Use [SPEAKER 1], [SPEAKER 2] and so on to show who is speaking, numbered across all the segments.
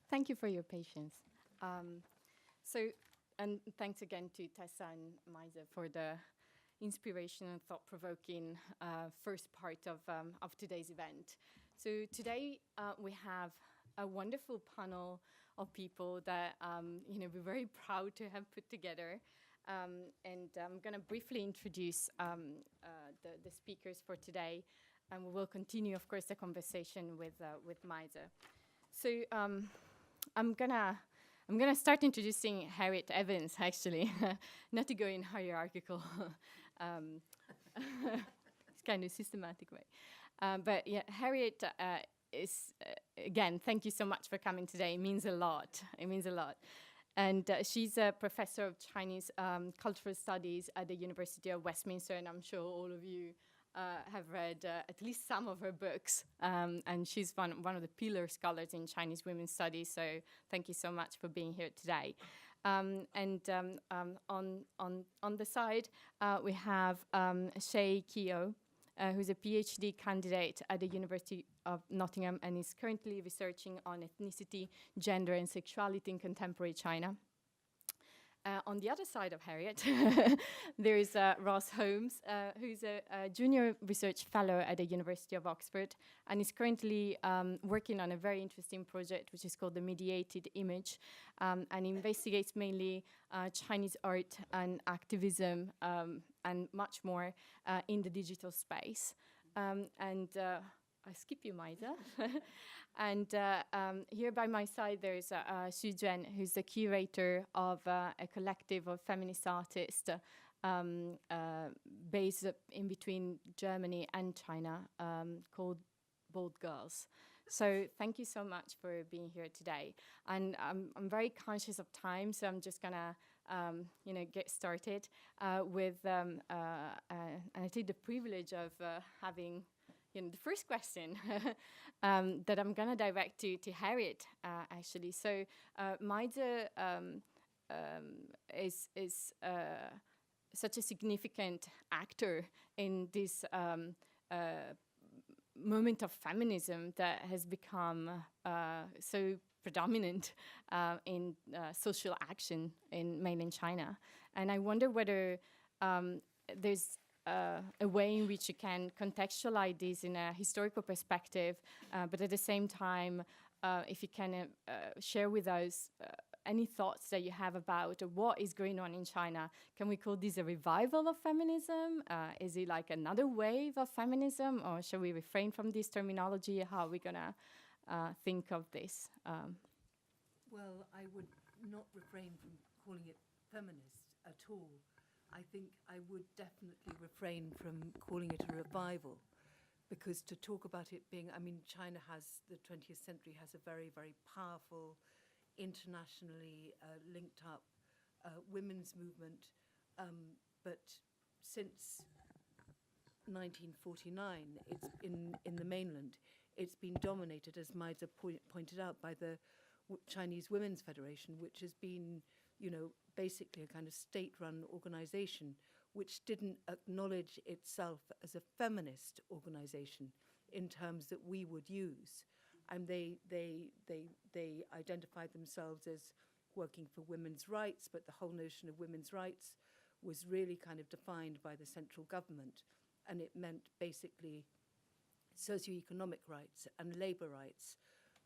[SPEAKER 1] Thank you for your patience. And thanks again to Tessa and Maizi for the inspirational and thought-provoking first part of today's event. So today we have a wonderful panel of people that we're very proud to have put together. And I'm going to briefly introduce the speakers for today, and we will continue, of course, the conversation with Maizi. So I'm gonna start introducing Harriet Evidence, actually, not to go in hierarchical, it's kind of systematic way. But yeah, Harriet is, again, thank you so much for coming today. It means a lot. It means a lot. And she's a professor of Chinese cultural studies at the University of Westminster, and I'm sure all of you have read at least some of her books, and she's one of the pillar scholars in Chinese women's studies, so thank you so much for being here today. On the side, we have Séagh Kehoe, who's a PhD candidate at the University of Nottingham and is currently researching on ethnicity, gender, and sexuality in contemporary China. On the other side of Harriet, there is Ross Holmes, who's a junior research fellow at the University of Oxford and is currently working on a very interesting project which is called the Mediated Image, and investigates mainly Chinese art and activism and much more in the digital space. I skip you, Maizi. And here by my side, there's Juan, who's the curator of a collective of feminist artists based in between Germany and China called Bold Girls. So thank you so much for being here today. And I'm very conscious of time, so I'm just gonna get started with, and I take the privilege of having the first question that I'm going to direct to Harriet, actually. So Maizi is such a significant actor in this moment of feminism that has become so predominant in social action in mainland China. And I wonder whether there's a way in which you can contextualize this in a historical perspective, but at the same time, if you can share with us any thoughts that you have about what is going on in China. Can we call this a revival of feminism? Is it like another wave of feminism? Or shall we refrain from this terminology? How are we going to think of this?
[SPEAKER 2] Well, I would not refrain from calling it feminist at all. I think I would definitely refrain from calling it a revival, because to talk about it being, China has, the 20th century has a very, very powerful, internationally linked up women's movement, but since 1949, it's in the mainland, it's been dominated, as Maizi pointed out, by the Chinese Women's Federation, which has been, basically a kind of state-run organization which didn't acknowledge itself as a feminist organization in terms that we would use. And they identified themselves as working for women's rights, but the whole notion of women's rights was really kind of defined by the central government. And it meant basically socioeconomic rights and labor rights,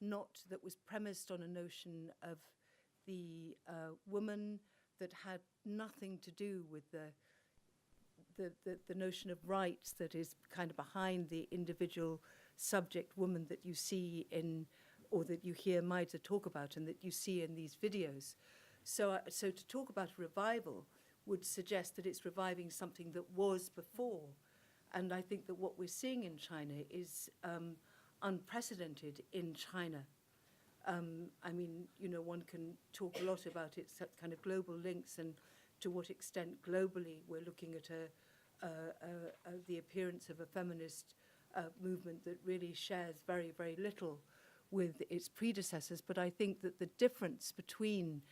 [SPEAKER 2] not that was premised on a notion of the woman that had nothing to do with the notion of rights that is kind of behind the individual subject woman that you see in, or that you hear Maizi talk about and that you see in these videos. So to talk about a revival would suggest that it's reviving something that was before. And I think that what we're seeing in China is unprecedented in China. One can talk a lot about its kind of global links and to what extent globally we're looking at the appearance of a feminist movement that really shares very, very little with its predecessors. But I think that the difference between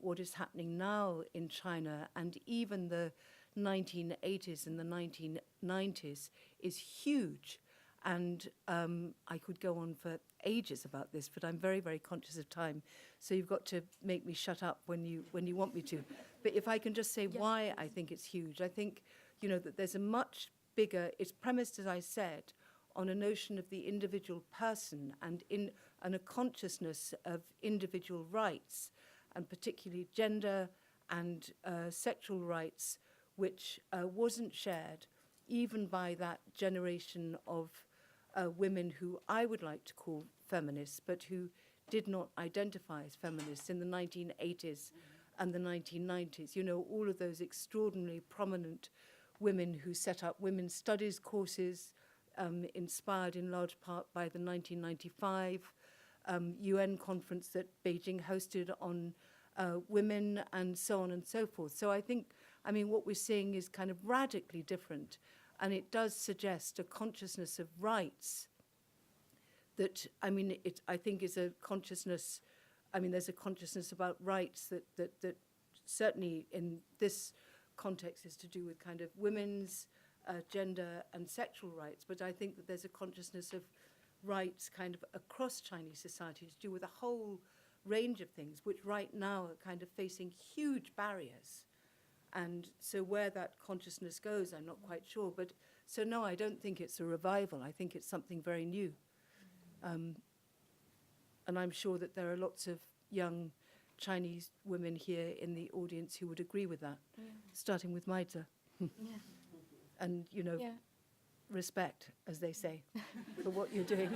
[SPEAKER 2] what is happening now in China and even the 1980s and the 1990s is huge. And I could go on for ages about this, but I'm very, very conscious of time. So you've got to make me shut up when you want me to. But if I can just say why I think it's huge, I think, you know, that there's a much bigger, it's premised, as I said, on a notion of the individual person and a consciousness of individual rights, and particularly gender and sexual rights, which wasn't shared even by that generation of women who I would like to call feminists, but who did not identify as feminists in the 1980s and the 1990s. You know, all of those extraordinarily prominent women who set up women's studies courses, inspired in large part by the 1995 UN conference that Beijing hosted on women, and so on and so forth. So I think, I mean, what we're seeing is kind of radically different, and it does suggest a consciousness of rights that, I mean, it I think is a consciousness, I mean, there's a consciousness about rights that certainly in this context is to do with kind of women's gender and sexual rights, but I think that there's a consciousness of rights kind of across Chinese society to do with a whole range of things, which right now are kind of facing huge barriers. And so where that consciousness goes, I'm not quite sure. But so no, I don't think it's a revival. I think it's something very new. And I'm sure that there are lots of young Chinese women here in the audience who would agree with that, starting with Maizi. And, you know, respect, as they say, for what you're doing.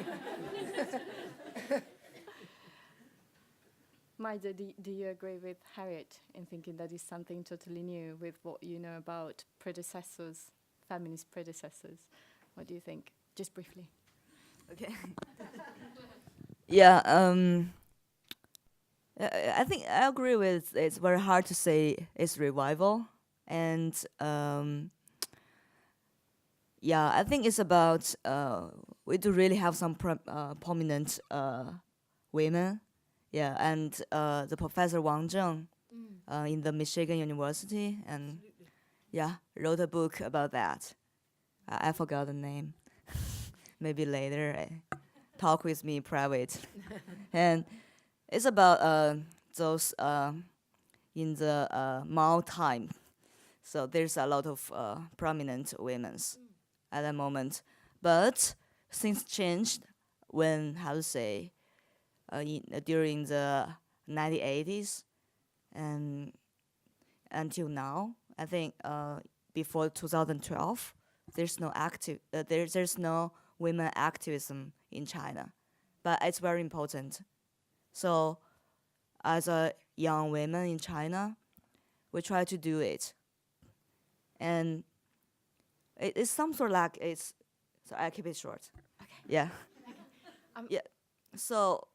[SPEAKER 1] Maizi, do you agree with Harriet in thinking that is something totally new with what you know about predecessors, feminist predecessors? What do you think? Just briefly.
[SPEAKER 3] Okay. Yeah, I think I agree with it's very hard to say it's revival. And yeah, I think it's about, we do really have some prominent women. Yeah, and the Professor Wang Zheng in the Michigan University, and wrote a book about that. I forgot the name. Maybe later, talk with me private. And it's about those in the Mao time. So there's a lot of prominent women at that moment. But things changed when, how to say, during the 1980s and until now. I think before 2012, there's no women activism in China, but it's very important. So as a young women in China, we try to do it. And it's some sort of like it's, so I keep it short. Okay. Yeah. Yeah. So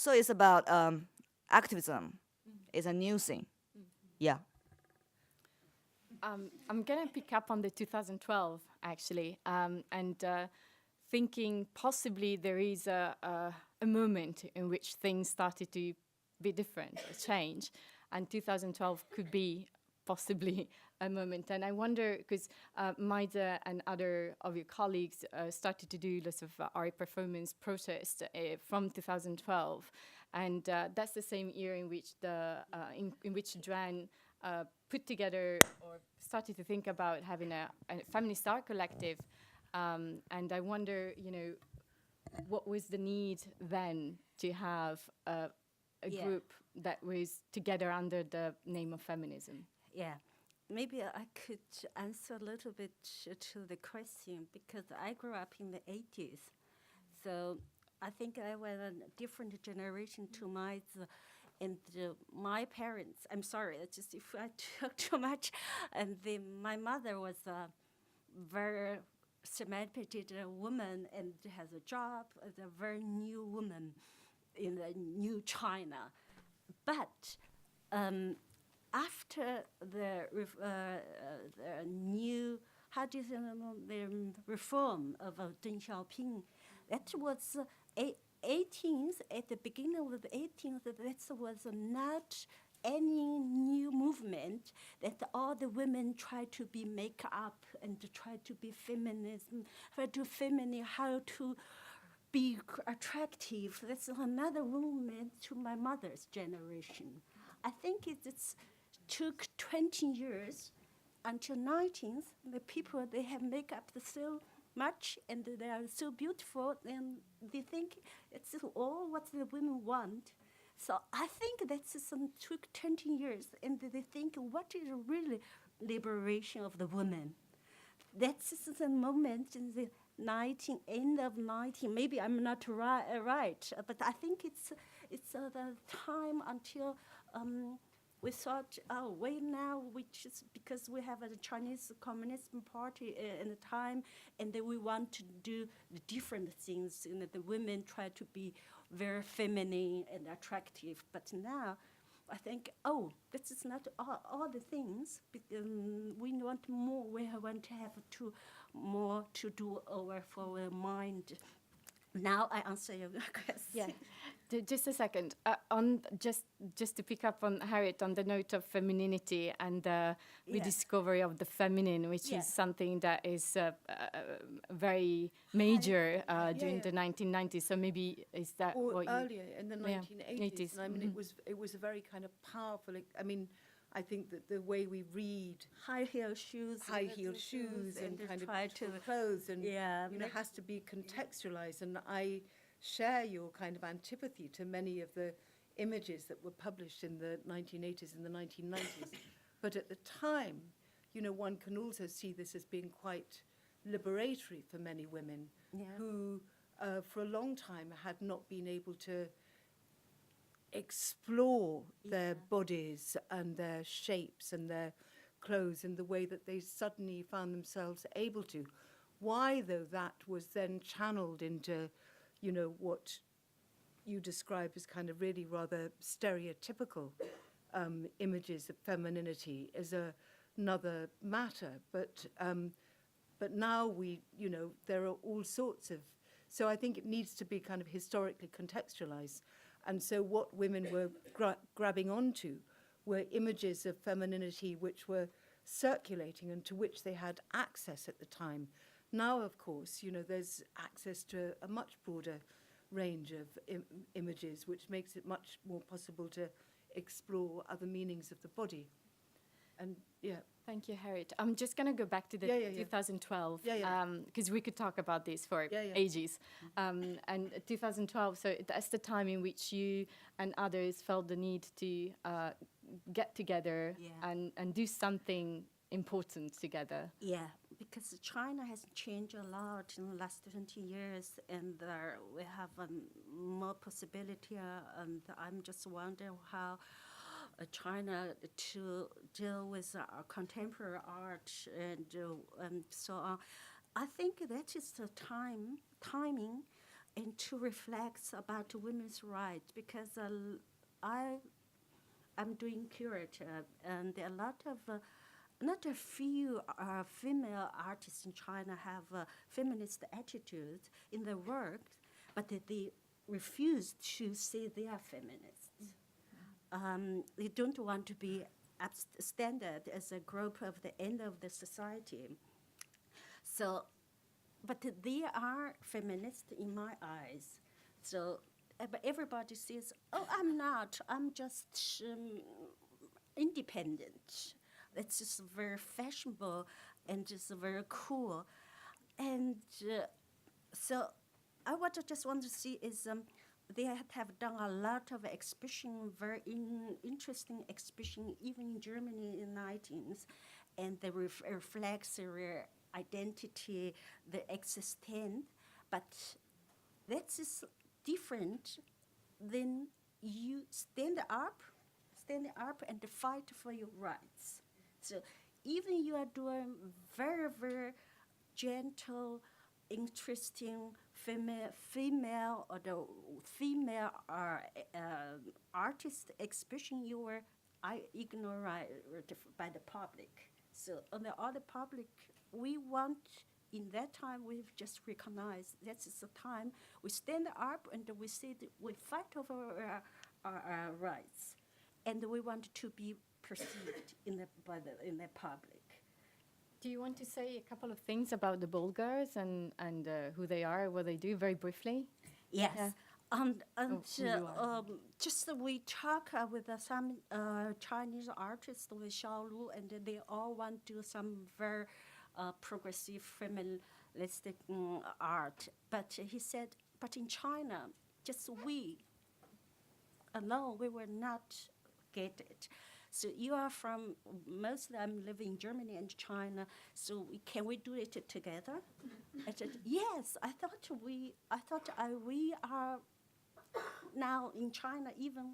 [SPEAKER 3] it's about activism. It's a new thing. Yeah.
[SPEAKER 1] I'm going to pick up on the 2012, actually, and thinking possibly there is a moment in which things started to be different or change, and 2012 could be possibly a moment. And I wonder, because Maizi and other of your colleagues started to do lots of art performance protests from 2012, and that's the same year in which in which Juan put together or started to think about having a feminist art collective. And I wonder, you know, what was the need then to have a group that was together under the name of feminism?
[SPEAKER 4] Yeah, maybe I could answer a little bit to the question, because I grew up in the 80s. So I think I was a different generation to Maizi. And my parents, I'm sorry, just if I talk too much, and my mother was a very emancipated woman and has a job as a very new woman in the new China. But after the new, how do you say, the reform of Deng Xiaoping, that was 18th, at the beginning of the 18th, that was not any new movement that all the women try to be make up and to try to be feminism, try to feminine, how to be attractive. That's another movement to my mother's generation. I think it took 20 years until 19th. The people, they have makeup so much and they are so beautiful, and they think it's all what the women want. So I think that's took 20 years, and they think, what is really liberation of the woman? That's the moment in the end of 19, maybe I'm not right, but I think it's the time until we thought, oh, wait now, which is because we have a Chinese Communist Party in the time, and then we want to do the different things, and the women try to be very feminine and attractive. But now, I think, oh, this is not all the things. We want more. We want to have more to do over for our mind. Now I answer your question.
[SPEAKER 1] Yeah. Just a second. On just to pick up on Harriet, on the note of femininity and the rediscovery of the feminine, which is something that is very major during the 1990s. So maybe is that
[SPEAKER 5] or
[SPEAKER 1] what
[SPEAKER 5] earlier in the 1980s? And I mean,
[SPEAKER 1] Mm-hmm.
[SPEAKER 5] it was a very kind of powerful. I mean, I think that the way we read
[SPEAKER 4] High heel shoes
[SPEAKER 5] and kind
[SPEAKER 4] try
[SPEAKER 5] of
[SPEAKER 4] to
[SPEAKER 5] clothes and
[SPEAKER 4] yeah,
[SPEAKER 5] has to be contextualized, and I share your kind of antipathy to many of the images that were published in the 1980s and the 1990s. But at the time, one can also see this as being quite liberatory for many women who for a long time had not been able to explore their bodies and their shapes and their clothes in the way that they suddenly found themselves able to. Why, though, that was then channeled into, what you describe as kind of really rather stereotypical images of femininity is another matter. But now there are all sorts of, so I think it needs to be kind of historically contextualized. And so what women were grabbing onto were images of femininity which were circulating and to which they had access at the time. Now, of course, there's access to a much broader range of images, which makes it much more possible to explore other meanings of the body. And
[SPEAKER 1] Thank you, Harriet. I'm just going to go back to the 2012, because we could talk about this for ages. And 2012, so that's the time in which you and others felt the need to get together and do something important together.
[SPEAKER 4] Yeah, because China has changed a lot in the last 20 years, and we have more possibility, and I'm just wondering how China to deal with contemporary art and so on. I think that is the timing, and to reflect about women's rights, because I'm doing Curator, and a lot of not a few female artists in China have feminist attitudes in their work, but they refuse to say they are feminists. They don't want to be standard as a group of the end of the society. So, but they are feminists in my eyes. So, but everybody says, oh, I'm not. I'm just independent. It's just very fashionable and just very cool. And so what I just want to see is they have done a lot of exhibition, very interesting exhibition, even in Germany in the 19th, and they reflects their identity, their existence. But that is different than you stand up and fight for your rights. So even you are doing very, very gentle, interesting female or the female artist expression, you were ignored by the public. So on the other public, we want, in that time, we've just recognized that is the time we stand up and we say that we fight over our rights. and we want to be perceived in the public.
[SPEAKER 1] Do you want to say a couple of things about the Bulgars and who they are, what they do, very briefly?
[SPEAKER 4] Yes.
[SPEAKER 1] Yeah.
[SPEAKER 4] And
[SPEAKER 1] who you are.
[SPEAKER 4] just we talk with some Chinese artists with Xiaolu, and they all want to do some very progressive feministic art. But he said, but in China, just we alone, we will not get it. So you are from, mostly I'm living in Germany and China, so can we do it together? I said, yes, I thought we are now in China even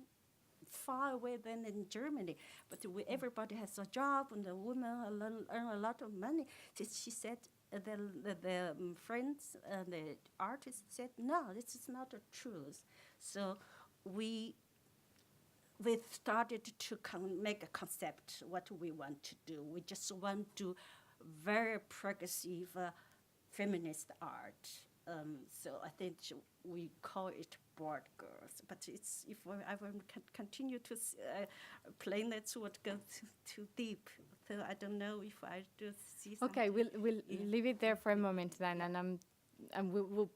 [SPEAKER 4] far away than in Germany, but everybody has a job and the women earn a lot of money. So she said, the friends and the artists said, no, this is not the truth. So we started to make a concept what we want to do. We just want to very progressive feminist art. So I think we call it Board Girls. But it's if I will continue to explain that, would go too deep. So I don't know if I do see something.
[SPEAKER 1] Okay, we'll leave it there for a moment then, and we'll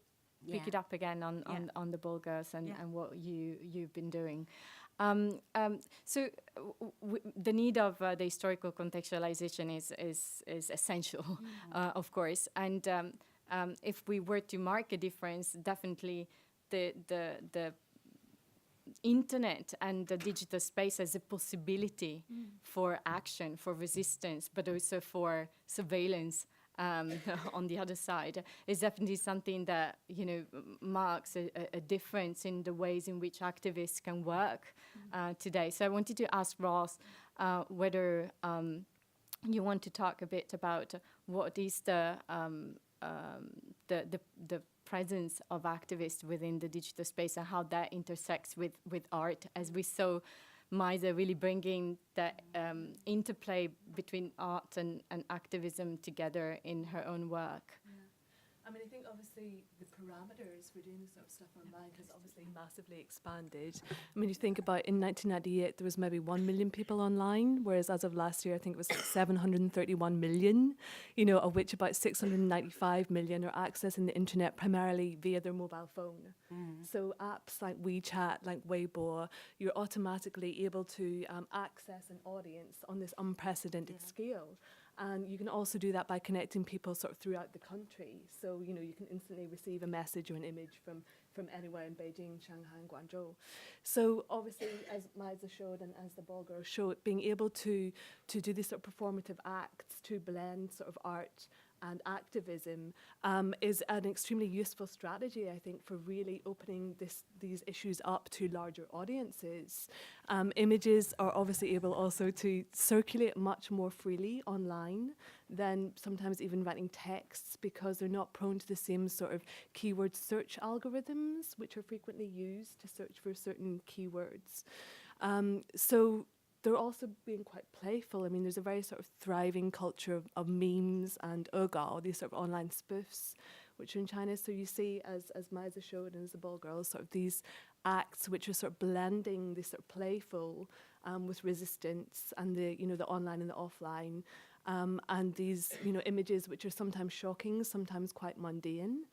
[SPEAKER 1] pick it up again on the Bulgars and what you've been doing. So the need of the historical contextualization is essential, of course. And if we were to mark a difference, definitely the internet and the digital space as a possibility for action, for resistance, but also for surveillance. On the other side, is definitely something that marks a difference in the ways in which activists can work today. So I wanted to ask Ross whether you want to talk a bit about what is the presence of activists within the digital space and how that intersects with art, as we saw Maizi really bringing that interplay between art and activism together in her own work.
[SPEAKER 6] Yeah. I mean, I think obviously the parameters for doing this sort of stuff online has obviously massively expanded. I mean, you think about in 1998, there was maybe 1 million people online, whereas as of last year, I think it was like 731 million, of which about 695 million are accessing the internet primarily via their mobile phone. So apps like WeChat, like Weibo, you're automatically able to access an audience on this unprecedented scale. And you can also do that by connecting people sort of throughout the country. So, you can instantly receive a message or an image from anywhere in Beijing, Shanghai, and Guangzhou. So obviously, as Maizi showed and as the Bulgars showed, being able to do these sort of performative acts, to blend sort of art and activism is an extremely useful strategy, I think, for really opening these issues up to larger audiences. Images are obviously able also to circulate much more freely online than sometimes even writing texts, because they're not prone to the same sort of keyword search algorithms, which are frequently used to search for certain keywords. So they're also being quite playful. I mean, there's a very sort of thriving culture of memes and ogao, these sort of online spoofs, which are in China. So you see, as Maizi showed and as the Bulgars, sort of these acts which are sort of blending this sort of playful with resistance and the online and the offline, and these images which are sometimes shocking, sometimes quite mundane.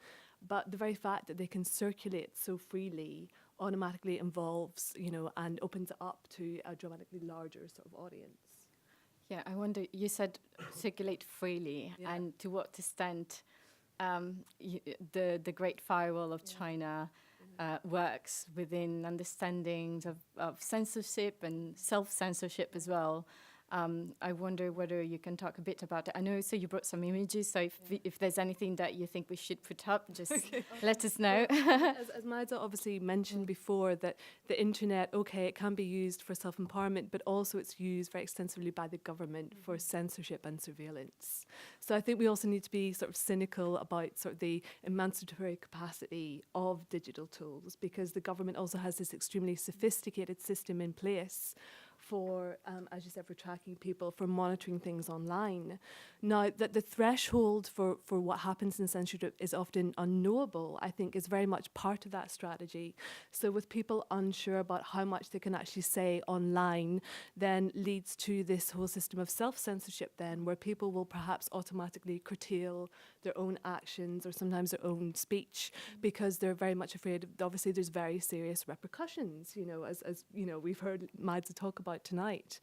[SPEAKER 6] But the very fact that they can circulate so freely automatically involves, and opens it up to a dramatically larger sort of audience.
[SPEAKER 1] Yeah, I wonder, you said circulate freely, and to what extent the Great Firewall of China works within understandings of censorship and self-censorship as well. I wonder whether you can talk a bit about it. I know, so you brought some images, so if there's anything that you think we should put up, just let us know.
[SPEAKER 6] As Maizi obviously mentioned before, that the internet, it can be used for self-empowerment, but also it's used very extensively by the government for censorship and surveillance. So I think we also need to be sort of cynical about sort of the emancipatory capacity of digital tools, because the government also has this extremely sophisticated system in place for, as you said, for tracking people, for monitoring things online. Now, that the threshold for what happens in censorship is often unknowable, I think is very much part of that strategy. So with people unsure about how much they can actually say online, then leads to this whole system of self-censorship then, where people will perhaps automatically curtail their own actions or sometimes their own speech because they're very much afraid of, obviously there's very serious repercussions, you know, as you know, we've heard Maizi talk about tonight.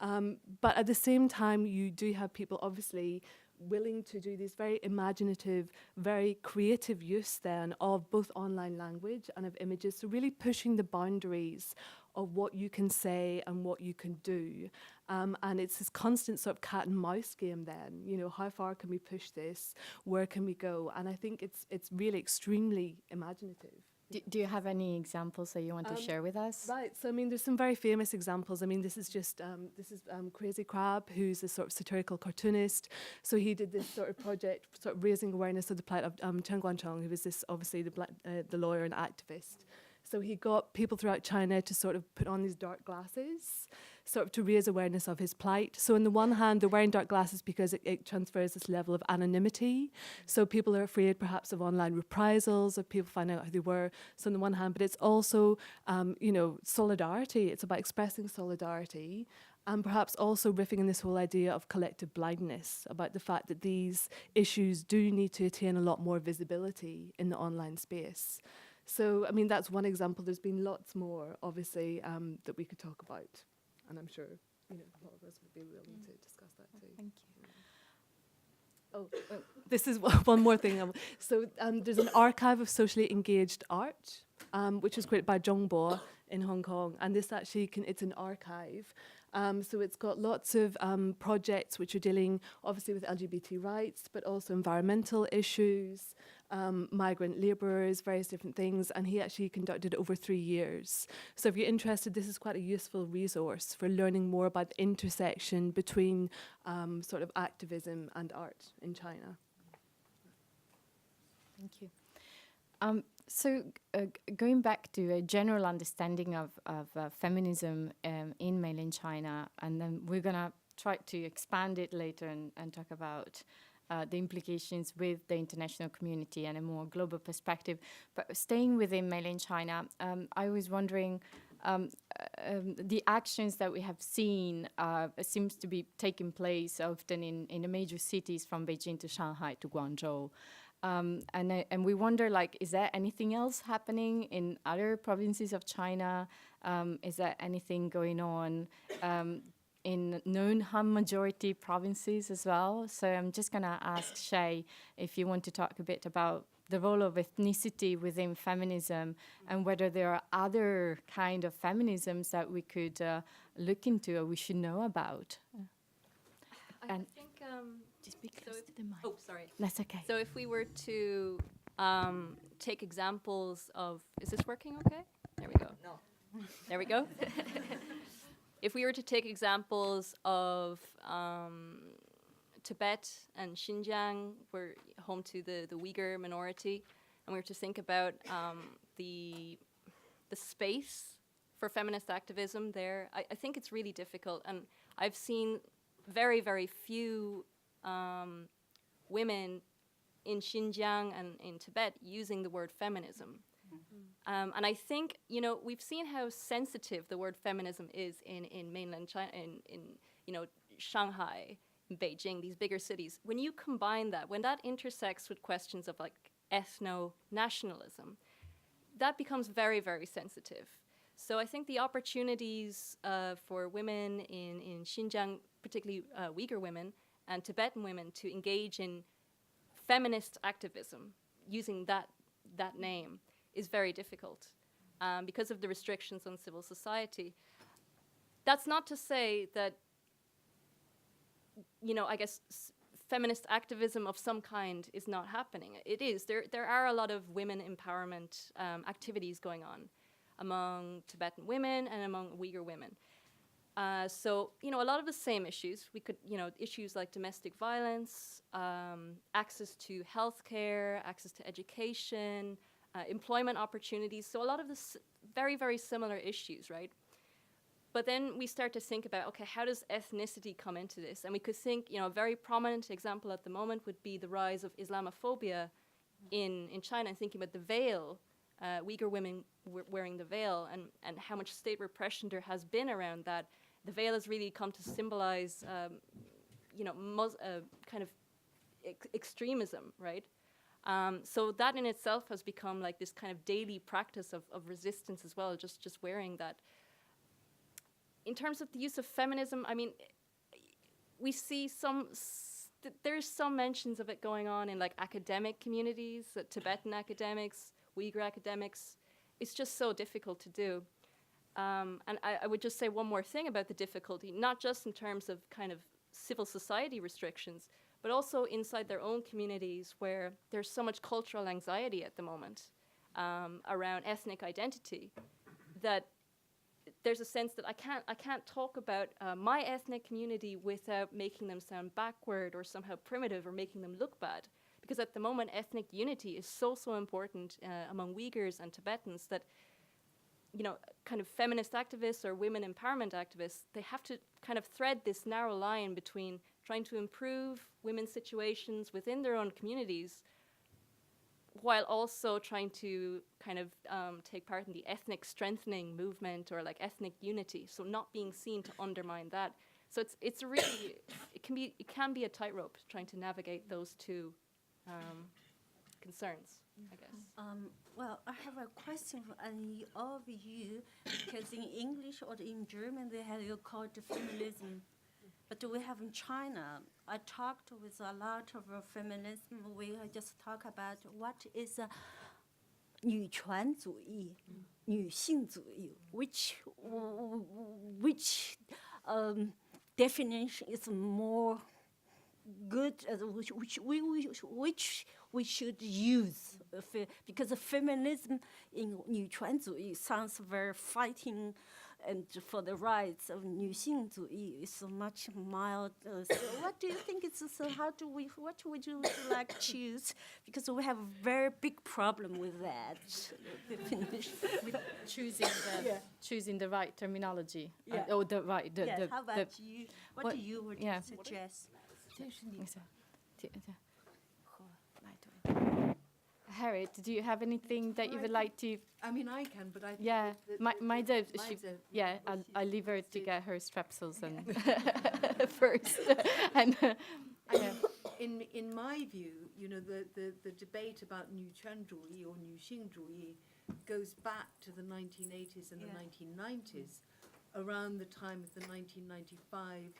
[SPEAKER 6] But at the same time, you do have people obviously willing to do this very imaginative, very creative use then of both online language and of images, so really pushing the boundaries of what you can say and what you can do. And it's this constant sort of cat and mouse game then, you know, how far can we push this? Where can we go? And I think it's really extremely imaginative.
[SPEAKER 1] Do you have any examples that you want to share with us?
[SPEAKER 6] Right, so I mean, there's some very famous examples. I mean, this is Crazy Crab, who's a sort of satirical cartoonist. So he did this sort of project, sort of raising awareness of the plight of Chen Guangcheng, who was this obviously the lawyer and activist. So he got people throughout China to sort of put on these dark glasses, sort of to raise awareness of his plight. So on the one hand, they're wearing dark glasses because it transfers this level of anonymity. So people are afraid perhaps of online reprisals, of people finding out who they were. So on the one hand, but it's also, you know, solidarity. It's about expressing solidarity. And perhaps also riffing on this whole idea of collective blindness, about the fact that these issues do need to attain a lot more visibility in the online space. So, I mean, that's one example. There's been lots more, obviously, that we could talk about. And I'm sure, you know, a lot of us would be willing to discuss that too.
[SPEAKER 1] Thank you.
[SPEAKER 6] This is one more thing. So there's an archive of socially engaged art, which was created by Zhongbo in Hong Kong. And this actually, it's an archive. So it's got lots of projects which are dealing, obviously, with LGBT rights, but also environmental issues, migrant labourers, various different things, and he actually conducted it over 3 years. So if you're interested, this is quite a useful resource for learning more about the intersection between sort of activism and art in China.
[SPEAKER 1] Thank you. So going back to a general understanding of feminism in mainland China, and then we're going to try to expand it later and talk about the implications with the international community and a more global perspective. But staying within mainland China, I was wondering, the actions that we have seen seems to be taking place often in the major cities from Beijing to Shanghai to Guangzhou. And we wonder, like, is there anything else happening in other provinces of China? Is there anything going on in non-Han majority provinces as well? So I'm just going to ask Séagh if you want to talk a bit about the role of ethnicity within feminism and whether there are other kind of feminisms that we could look into or we should know about.
[SPEAKER 7] I think
[SPEAKER 1] Just be close
[SPEAKER 7] so
[SPEAKER 1] to the mic.
[SPEAKER 7] oh, sorry.
[SPEAKER 1] That's okay.
[SPEAKER 7] So if we were to take examples of, is this working okay? There we go.
[SPEAKER 3] No.
[SPEAKER 7] There we go. If we were to take examples of Tibet and Xinjiang, we're home to the Uyghur minority, and we were to think about the space for feminist activism there, I think it's really difficult. And I've seen very, very few women in Xinjiang and in Tibet using the word feminism. And I think, you know, we've seen how sensitive the word feminism is in mainland China, in you know, Shanghai, Beijing, these bigger cities. When you combine that, when that intersects with questions of like ethno-nationalism, that becomes very, very sensitive. So I think the opportunities for women in Xinjiang, particularly Uyghur women and Tibetan women, to engage in feminist activism using that name is very difficult because of the restrictions on civil society. That's not to say that, you know, I guess feminist activism of some kind is not happening. It is. There are a lot of women empowerment activities going on among Tibetan women and among Uyghur women. So, you know, a lot of the same issues. We could, you know, issues like domestic violence, access to healthcare, access to education, employment opportunities. So a lot of this very, very similar issues, right? But then we start to think about, okay, how does ethnicity come into this? And we could think, a very prominent example at the moment would be the rise of Islamophobia in China, and thinking about the veil, Uyghur women wearing the veil, and how much state repression there has been around that. The veil has really come to symbolize, kind of extremism, right? So that in itself has become like this kind of daily practice of resistance as well, just wearing that. In terms of the use of feminism, I mean, we see there's some mentions of it going on in like academic communities, Tibetan academics, Uyghur academics. It's just so difficult to do. And I would just say one more thing about the difficulty, not just in terms of kind of civil society restrictions, but also inside their own communities where there's so much cultural anxiety at the moment around ethnic identity, that there's a sense that I can't talk about my ethnic community without making them sound backward or somehow primitive or making them look bad. Because at the moment, ethnic unity is so important among Uyghurs and Tibetans that, kind of feminist activists or women empowerment activists, they have to kind of thread this narrow line between trying to improve women's situations within their own communities while also trying to kind of take part in the ethnic strengthening movement or like ethnic unity, so not being seen to undermine that. So it's really it can be a tightrope trying to navigate those two concerns, I guess.
[SPEAKER 4] Well, I have a question for any of you, because in English or in German they have called feminism. But we have in China, I talked with a lot of feminism. We just talk about what is 女权主义, 女性主义, which definition is more good, which we should use, because feminism in 女权主义 sounds very fighting. And for the rights of 女性主义 is much mild. So what do you think it's what would you like to choose? Because we have a very big problem with that definition.
[SPEAKER 1] With choosing the right terminology.
[SPEAKER 4] Yeah.
[SPEAKER 1] Or the right,
[SPEAKER 4] How about you? What do you would suggest?
[SPEAKER 1] Harriet, do you have anything that you would like to?
[SPEAKER 5] I mean, I can, but I think
[SPEAKER 1] Yeah, Maizi,
[SPEAKER 5] Maizi,
[SPEAKER 1] I'll leave her to get her strepsils and first. And
[SPEAKER 5] in my view, the debate about 女权主义 or 女性主义 goes back to the 1980s and the 1990s, around the time of the 1995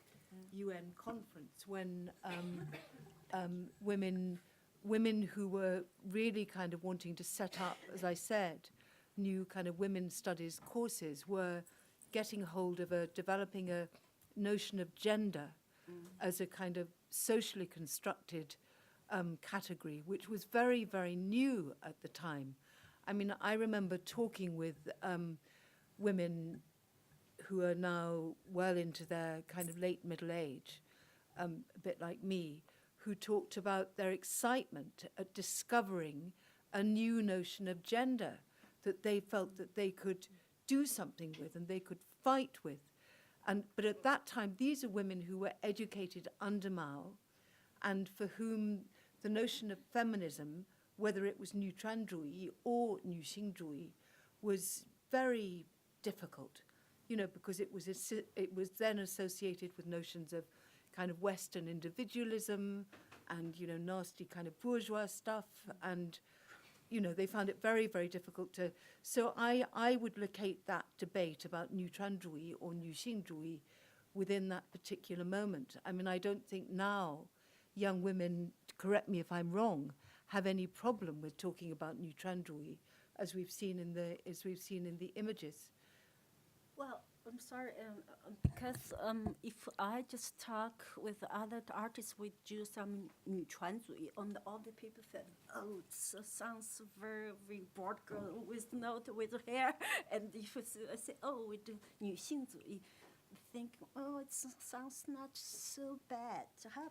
[SPEAKER 5] UN conference, when women who were really kind of wanting to set up, as I said, new kind of women's studies courses were getting hold of developing a notion of gender as a kind of socially constructed category, which was very, very new at the time. I mean, I remember talking with women who are now well into their kind of late middle age, a bit like me, who talked about their excitement at discovering a new notion of gender that they felt that they could do something with and they could fight with. But at that time, these are women who were educated under Mao and for whom the notion of feminism, whether it was 女权主义 or 女性主义, was very difficult, because it was then associated with notions of kind of Western individualism and, nasty kind of bourgeois stuff. And, they found it very, very difficult to... So I would locate that debate about 女权主义 or 女性主义 within that particular moment. I mean, I don't think now young women, correct me if I'm wrong, have any problem with talking about 女权主义, as we've seen in the images.
[SPEAKER 4] Well, I'm sorry, because if I just talk with other artists, we do some 女权主义, and all the people said, oh, it sounds very, very bored girl with hair. And if I say, oh, we do 女性主义, think, oh, it sounds not so bad. How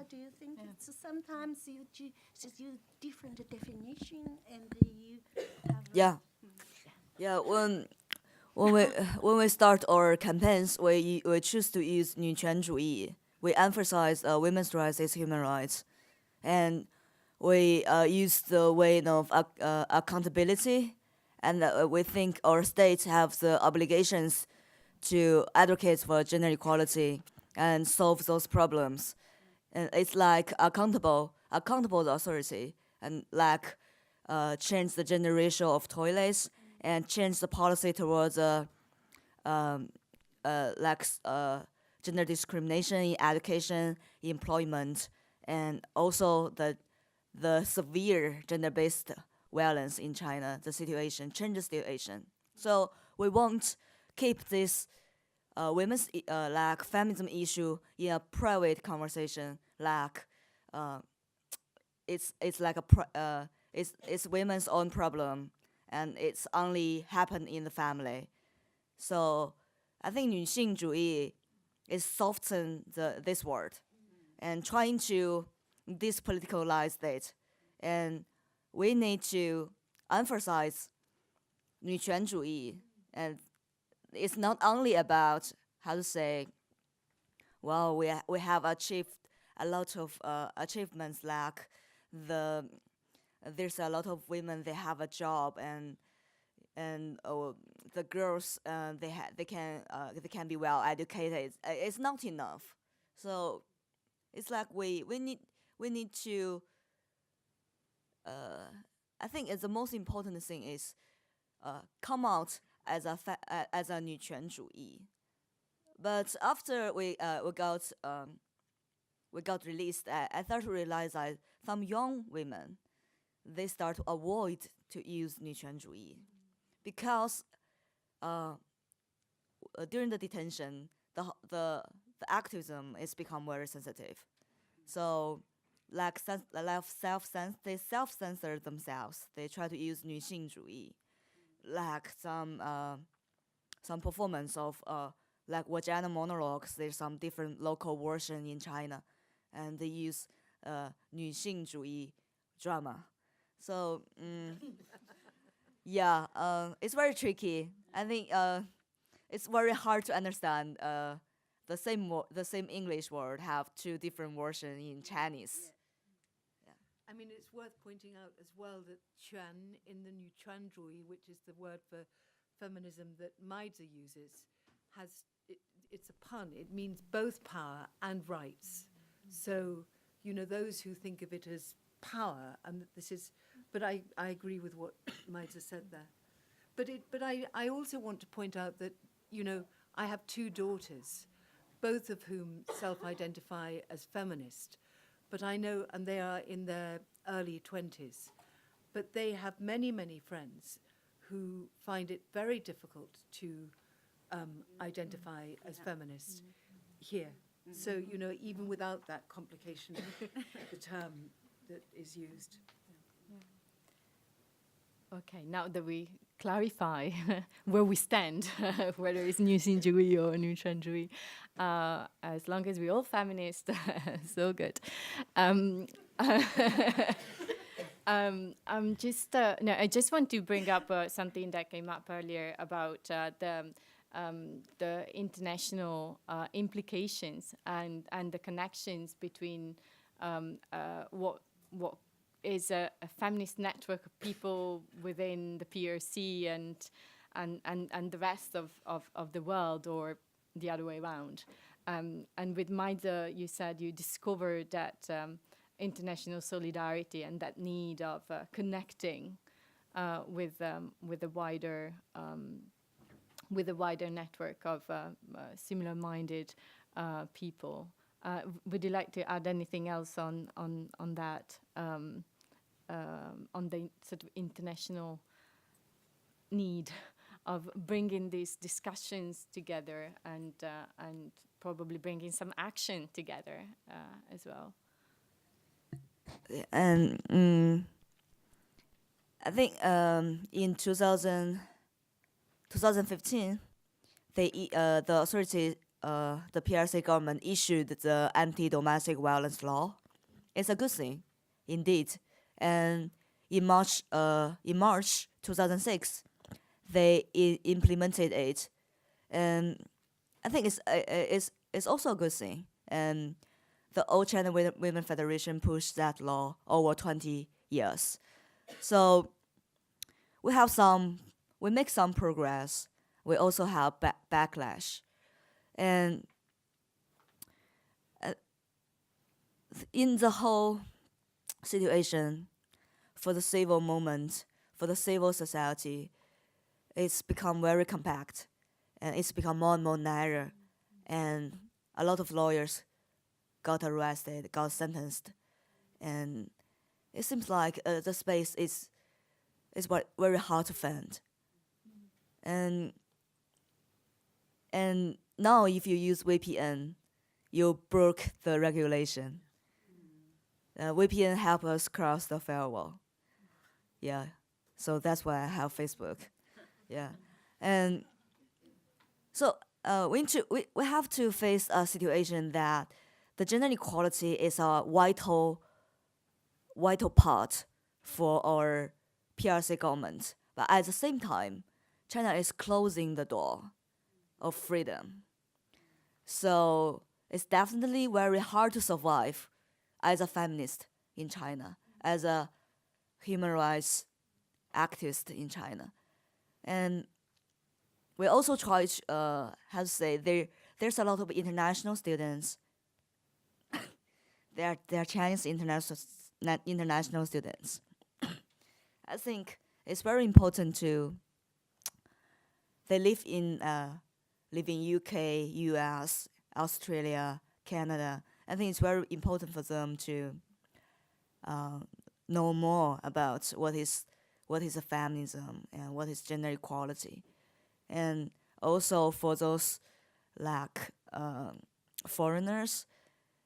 [SPEAKER 4] do you think? It's sometimes you use different definition and you have...
[SPEAKER 3] when we start our campaigns, we choose to use 女权主义. We emphasize women's rights as human rights, and we use the way of accountability, and we think our states have the obligations to advocate for gender equality and solve those problems. And it's like accountable authority, and like change the gender ratio of toilets and change the policy towards gender discrimination in education, employment, and also the severe gender-based violence in China, change the situation. So we won't keep this women's feminism issue in a private conversation, it's women's own problem, and it's only happen in the family. So I think 女性主义 is soften this word and trying to depoliticalize it, and we need to emphasize 女权主义, and it's not only about how to say, well, we have achieved a lot of achievements, like there's a lot of women, they have a job, and the girls they can be well educated. It's not enough. So it's like we need to. I think the most important thing is come out as a 女权主义. But after we got released, I started to realize that some young women, they start to avoid to use 女权主义, because during the detention, the activism is become very sensitive. So they self-censor themselves. They try to use 女性主义, like some performance of like vagina monologues. There's some different local version in China, and they use 女性主义 drama. So yeah, it's very tricky. I think it's very hard to understand. The same English word have two different versions in Chinese.
[SPEAKER 2] Yeah. I mean, it's worth pointing out as well that Chuan in the 女权主义, which is the word for feminism that Maizi uses, it's a pun. It means both power and rights. So, those who think of it as power, and that this is, but I agree with what Maizi said there. But I also want to point out that, I have two daughters, both of whom self-identify as feminist, but I know, and they are in their early 20s, but they have many, many friends who find it very difficult to identify as feminist here. So, even without that complication, the term that is used.
[SPEAKER 1] Okay, now that we clarify where we stand, whether it's 女性主义 or 女权主义, as long as we're all feminist, so good. I just want to bring up something that came up earlier about the international implications and the connections between what is a feminist network of people within the PRC and the rest of the world, or the other way around. And with Maizi, you said you discovered that international solidarity and that need of connecting with a wider network of similar-minded people. Would you like to add anything else on that, on the sort of international need of bringing these discussions together and probably bringing some action together as well?
[SPEAKER 3] And I think in 2015, the authority, the PRC government issued the anti-domestic violence law. It's a good thing, indeed. And in March 2006, they implemented it, and I think it's also a good thing. And the All China Women Federation pushed that law over 20 years, so we make some progress. We also have backlash, and in the whole situation, for the civil movement, for the civil society, it's become very compact, and it's become more and more narrow, and a lot of lawyers got arrested, got sentenced, and it seems like the space is very hard to find, and now if you use VPN, you broke the regulation. VPN help us cross the firewall. Yeah, so that's why I have Facebook. Yeah, and so we have to face a situation that the gender equality is a vital part for our PRC government, but at the same time, China is closing the door of freedom. So it's definitely very hard to survive as a feminist in China, as a human rights activist in China. And we also try to, there's a lot of international students. They are Chinese international students. I think it's very important they live in UK, US, Australia, Canada. I think it's very important for them to know more about what is a feminism and what is gender equality, and also for those like foreigners,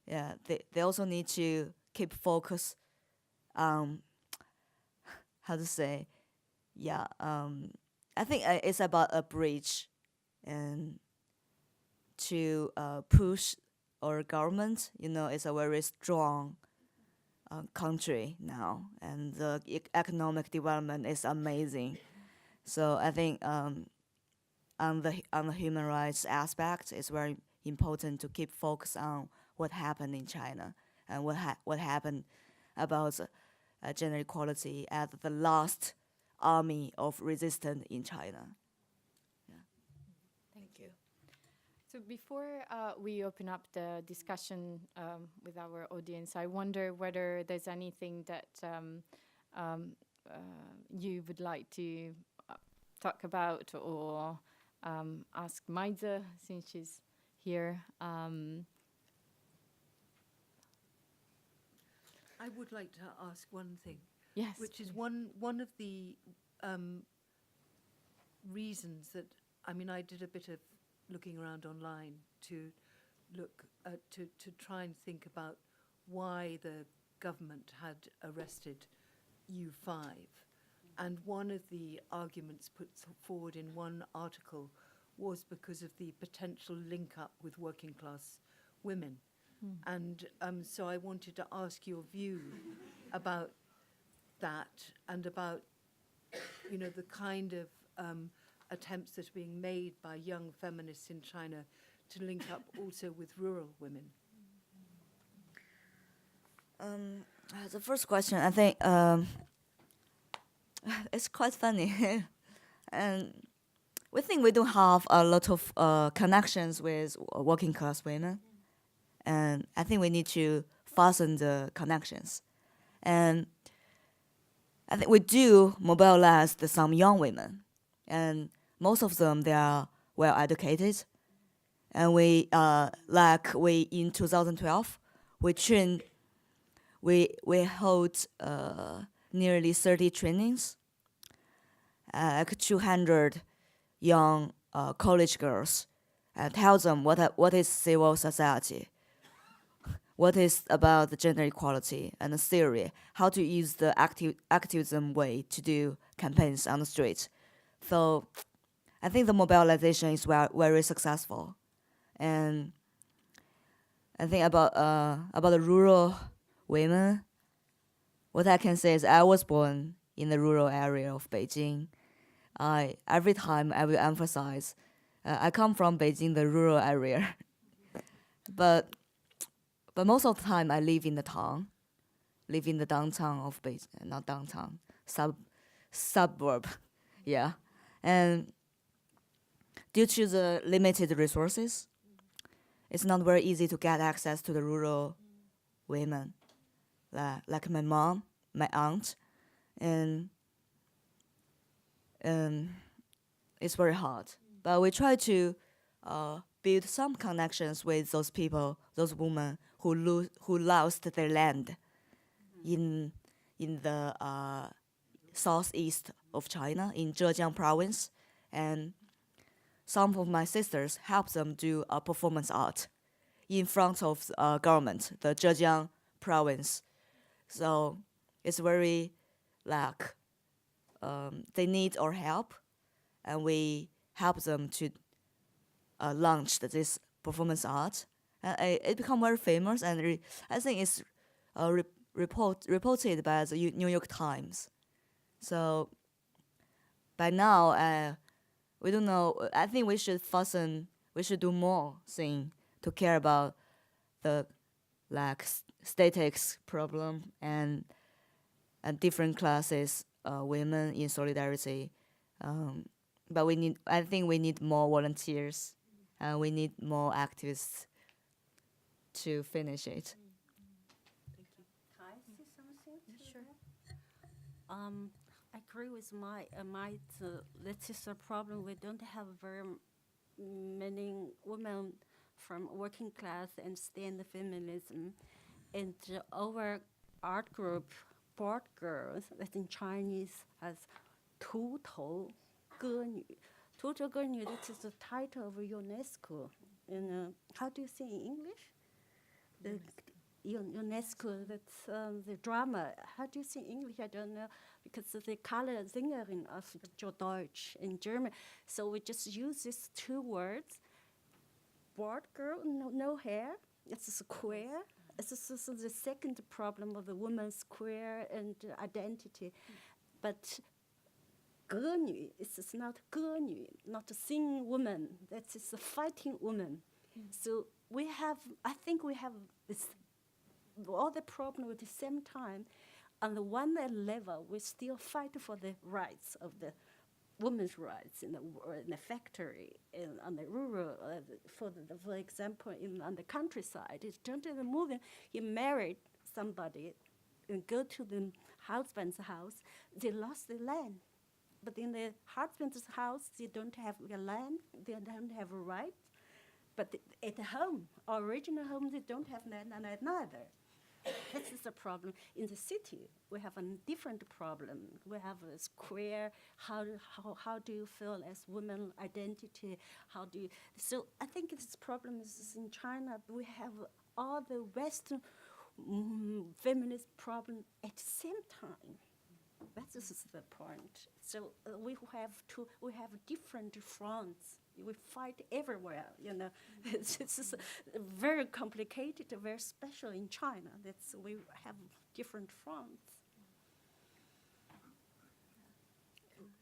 [SPEAKER 3] yeah, they also need to keep focus on how to say, yeah, I think it's about a bridge and to push our government. It's a very strong country now, and the economic development is amazing. So I think on the human rights aspect, it's very important to keep focus on what happened in China and what happened about gender equality at the last army of resistance in China. Yeah.
[SPEAKER 1] Thank you. So before we open up the discussion with our audience, I wonder whether there's anything that you would like to talk about or ask Maizi, since she's here.
[SPEAKER 2] I would like to ask one thing.
[SPEAKER 1] Yes.
[SPEAKER 2] Which is one of the reasons that, I did a bit of looking around online to look to try and think about why the government had arrested U5. And one of the arguments put forward in one article was because of the potential link up with working class women. And so I wanted to ask your view about that and about, the kind of attempts that are being made by young feminists in China to link up also with rural women.
[SPEAKER 3] The first question, I think it's quite funny. And we think we don't have a lot of connections with working class women. And I think we need to fasten the connections. And I think we do mobilize some young women. And most of them, they are well educated. And in 2012, we hold nearly 30 trainings, like 200 young college girls, and tell them what is civil society, what is about the gender equality and the theory, how to use the activism way to do campaigns on the street. So I think the mobilization is very successful. And I think about the rural women, what I can say is I was born in the rural area of Beijing, every time I will emphasize, I come from Beijing, the rural area, but most of the time I live in the town, live in the downtown of Beijing, not downtown, suburb, yeah, and due to the limited resources, it's not very easy to get access to the rural women, like my mom, my aunt, and it's very hard. But we try to build some connections with those people, those women who lost their land in the southeast of China, in Zhejiang province, and some of my sisters help them do performance art in front of government, the Zhejiang province. So it's very like they need our help, and we help them to launch this performance art. It become very famous, and I think it's reported by the New York Times. So by now, we don't know. I think we should do more thing to care about the like statics problem and different classes women in solidarity. But I think we need more volunteers, and we need more activists to finish it.
[SPEAKER 4] Can I say something? Sure. I agree with my that is a problem. We don't have very many women from working class and stand feminism, and our art group, Board Girls, that in Chinese has 图头歌女. 图头歌女, that is the title of UNESCO. And how do you say in English? The UNESCO, that's the drama. How do you say in English? I don't know, because the color Sängerin of Deutsch in German. So we just use these two words. Board girl, no hair. It's a square. It's the second problem of the woman's queer and identity. But 歌女, it's not 歌女, not a singing woman. That is a fighting woman. So I think we have this, all the problem at the same time. On the one level, we still fight for the rights of the women's rights in the factory, on the rural, for example, on the countryside. It's don't even moving. You married somebody and go to the husband's house, they lost the land. But in the husband's house, they don't have the land, they don't have a right. But at home, original home, they don't have land and neither. This is a problem. In the city, we have a different problem. We have a square. How do you feel as women identity? So I think this problem is in China. We have all the Western feminist problem at the same time. That is the point. So we have different fronts. We fight everywhere, you know. It's very complicated, very special in China. We have different fronts.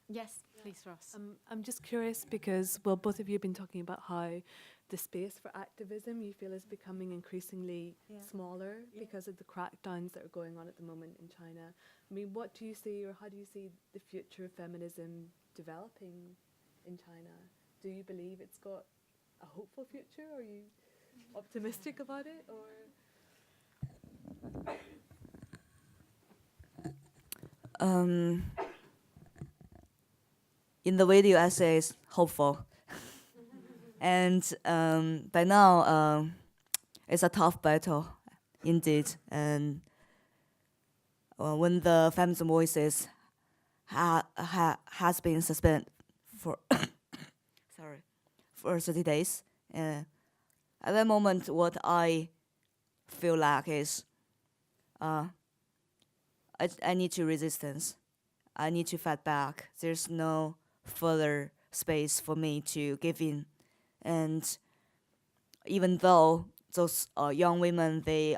[SPEAKER 1] Yes, please, Ross.
[SPEAKER 6] I'm just curious because, well, both of you have been talking about how the space for activism you feel is becoming increasingly smaller because of the crackdowns that are going on at the moment in China. I mean, what do you see, or how do you see the future of feminism developing in China? Do you believe it's got a hopeful future? Are you optimistic about it, or?
[SPEAKER 3] In the video essay, it's hopeful. And by now, it's a tough battle, indeed. And when the Feminist Voices has been suspended for 30 days, at that moment, what I feel like is I need to resistance. I need to fight back. There's no further space for me to give in. And even though those young women, they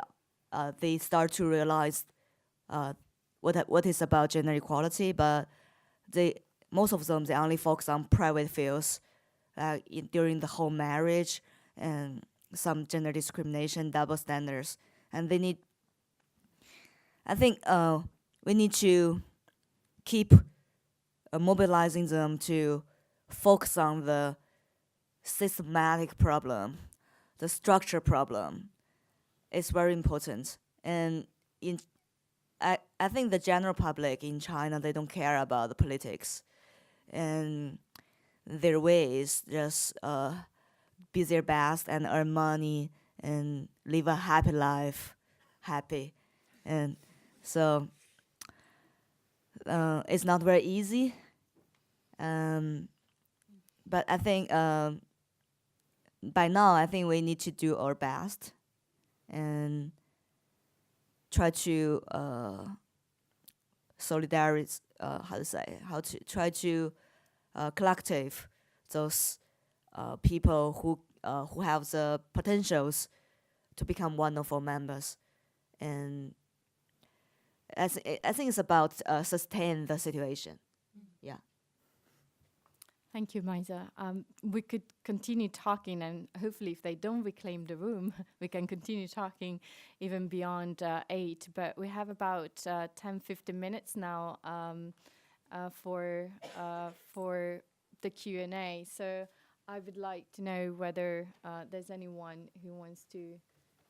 [SPEAKER 3] start to realize what is about gender equality, but most of them, they only focus on private fields, during the whole marriage and some gender discrimination, double standards. And I think we need to keep mobilizing them to focus on the systematic problem, the structure problem. It's very important. And I think the general public in China, they don't care about the politics. And their way is just be their best and earn money and live a happy life, happy. And so it's not very easy. But I think by now, I think we need to do our best and try to try to collective those people who have the potentials to become wonderful members. And I think it's about sustain the situation. Yeah.
[SPEAKER 1] Thank you, Maizi. We could continue talking, and hopefully if they don't reclaim the room, we can continue talking even beyond 8. But we have about 10-15 minutes now for the Q&A. So I would like to know whether there's anyone who wants to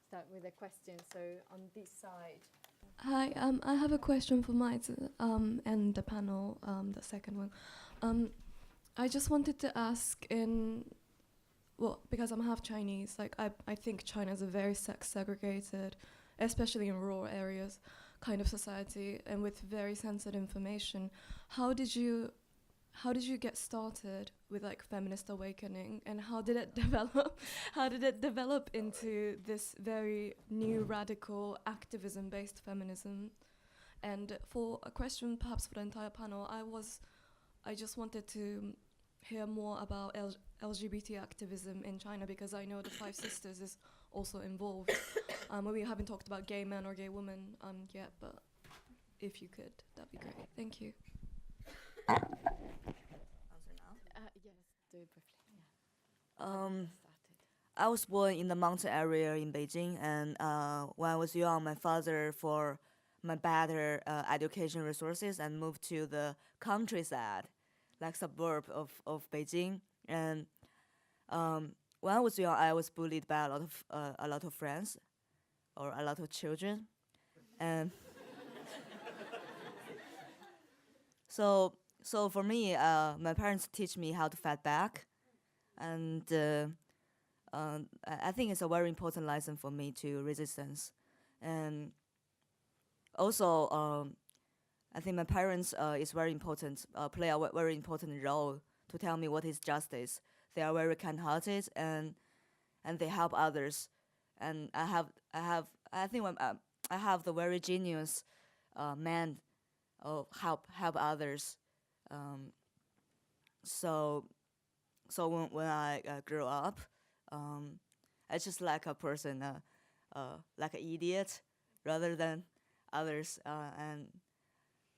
[SPEAKER 1] start with a question. So on this side.
[SPEAKER 8] Hi, I have a question for Maizi and the panel, the second one. I just wanted to ask because I'm half Chinese, like I think China is a very sex segregated, especially in rural areas, kind of society, and with very sensitive information. How did you get started with like feminist awakening, and how did it develop? How did it develop into this very new radical activism-based feminism? And for a question, perhaps for the entire panel, I just wanted to hear more about LGBT activism in China, because I know the Five Sisters is also involved. We haven't talked about gay men or gay women yet, but if you could, that'd be great. Thank you.
[SPEAKER 1] Yes, do it briefly.
[SPEAKER 3] I was born in the mountain area in Beijing, and when I was young, my father, for my better education resources, and moved to the countryside, like suburb of Beijing. And when I was young, I was bullied by a lot of friends, or a lot of children, and so for me, my parents teach me how to fight back, and I think it's a very important lesson for me to resistance. And also, I think my parents is very important, play a very important role to tell me what is justice. They are very kind-hearted, and they help others. And I think I have the very genius man help others. So when I grew up, I just like a person, like an idiot, rather than others. And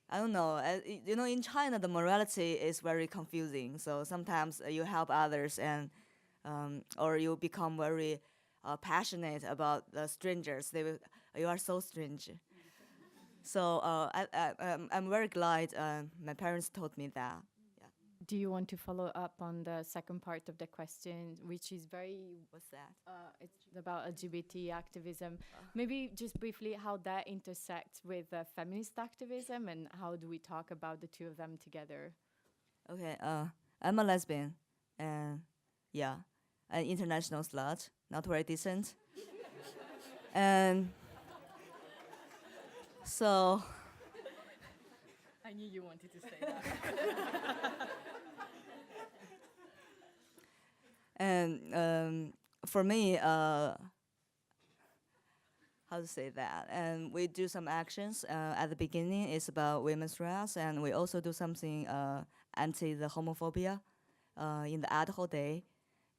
[SPEAKER 3] I don't know, in China, the morality is very confusing. So sometimes you help others, and or you become very passionate about the strangers. You are so strange. So I'm very glad my parents taught me that. Yeah.
[SPEAKER 1] Do you want to follow up on the second part of the question, which is very...
[SPEAKER 3] What's that?
[SPEAKER 1] It's about LGBT activism. Maybe just briefly how that intersects with feminist activism, and how do we talk about the two of them together?
[SPEAKER 3] Okay, I'm a lesbian, and yeah, an international slut, not very decent. And so...
[SPEAKER 1] I knew you wanted to say that.
[SPEAKER 3] And for me, how to say that? And we do some actions at the beginning. It's about women's rights, and we also do something anti the homophobia in the ad hoc day.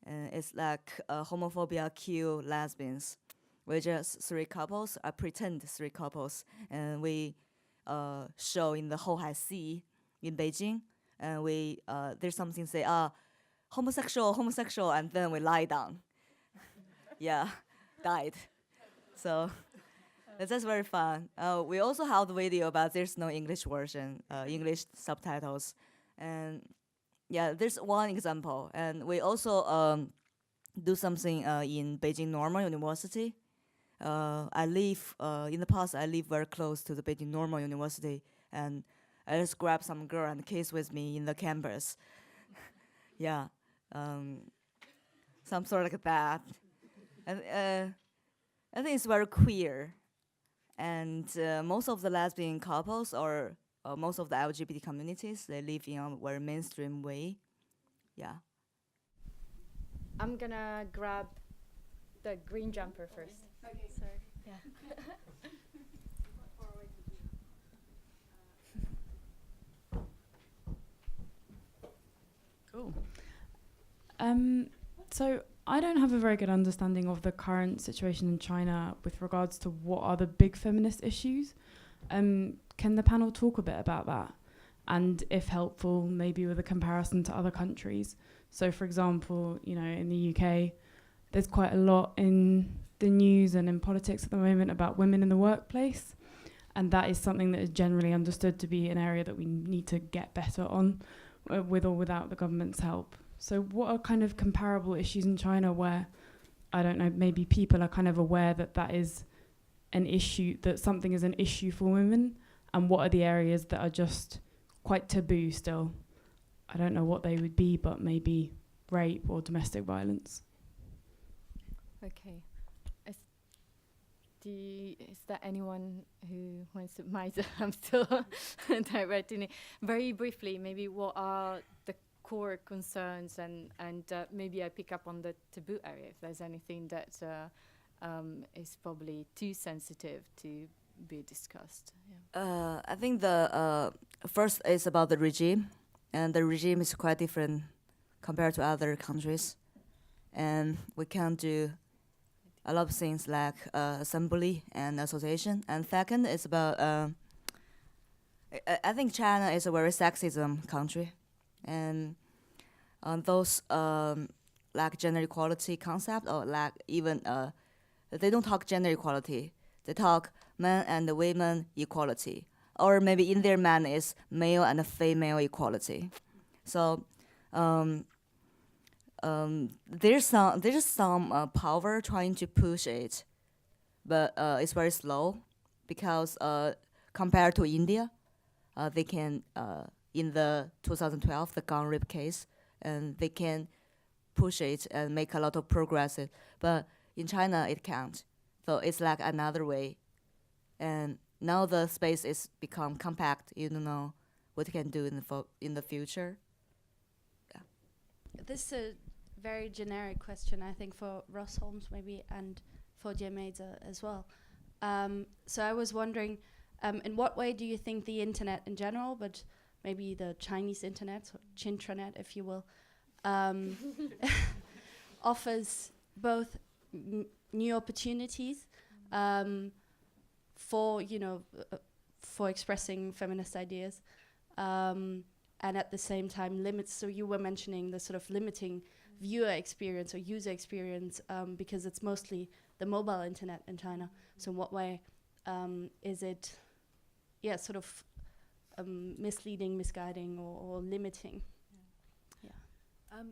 [SPEAKER 3] It's like homophobia kill lesbians. We're just 3 couples, pretend 3 couples, and we show in the Hohai Sea in Beijing. and we there's something say homosexual, and then we lie down. Yeah, died. So that's very fun. We also have the video, but there's no English version, English subtitles, and yeah, there's one example. And we also do something in Beijing Normal University. I live in the past. I live very close to the Beijing Normal University, and I just grab some girl and kiss with me in the campus. Yeah, some sort like that. And I think it's very queer, and most of the lesbian couples or most of the LGBT communities, they live in a very mainstream way. Yeah.
[SPEAKER 1] I'm gonna grab the green jumper first.
[SPEAKER 7] Okay, sorry.
[SPEAKER 1] Yeah.
[SPEAKER 9] Cool. So I don't have a very good understanding of the current situation in China with regards to what are the big feminist issues. Can the panel talk a bit about that? And if helpful, maybe with a comparison to other countries. So for example, you know, in the UK, there's quite a lot in the news and in politics at the moment about women in the workplace. And that is something that is generally understood to be an area that we need to get better on, with or without the government's help. So what are kind of comparable issues in China where, I don't know, maybe people are kind of aware that that is an issue, that something is an issue for women, and what are the areas that are just quite taboo still? I don't know what they would be, but maybe rape or domestic violence.
[SPEAKER 1] Okay. Is there anyone who wants to? Maizi, I'm still directing it. Very briefly, maybe what are the core concerns, and maybe I pick up on the taboo area if there's anything that is probably too sensitive to be discussed. Yeah.
[SPEAKER 3] I think the first is about the regime, and the regime is quite different compared to other countries, and we can't do a lot of things like assembly and association. And second is about, I think China is a very sexism country, and on those like gender equality concept, or like even they don't talk gender equality, they talk men and women equality, or maybe in their mind is male and female equality. So there's some power trying to push it, but it's very slow because compared to India, they can in the 2012 the gun rape case, and they can push it and make a lot of progress. But in China it can't. So it's like another way, and now the space is become compact. You don't know what you can do in the future. Yeah.
[SPEAKER 10] This is a very generic question, I think, for Ross Holmes maybe, and for Maizi as well. So I was wondering, in what way do you think the internet in general, but maybe the Chinese internet, or Chintranet, if you will, offers both new opportunities for, you know, for expressing feminist ideas, and at the same time limits. So you were mentioning the sort of limiting viewer experience or user experience because it's mostly the mobile internet in China. So in what way is it, sort of misleading, misguiding, or limiting?
[SPEAKER 6] Yeah.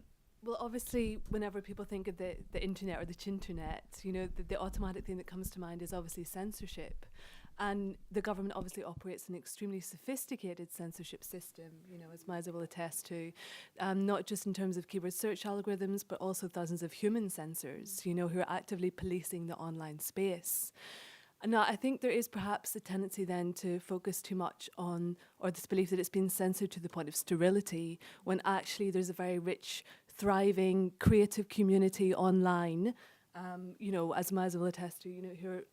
[SPEAKER 6] Well, obviously, whenever people think of the internet or the Chinternet, you know, the automatic thing that comes to mind is obviously censorship. And the government obviously operates an extremely sophisticated censorship system, you know, as Maizi will attest to, not just in terms of keyword search algorithms, but also thousands of human censors, you know, who are actively policing the online space. And now I think there is perhaps a tendency then to focus too much on, or this belief that it's been censored to the point of sterility, when actually there's a very rich, thriving, creative community online, you know, as Maizi will attest to, you know, who are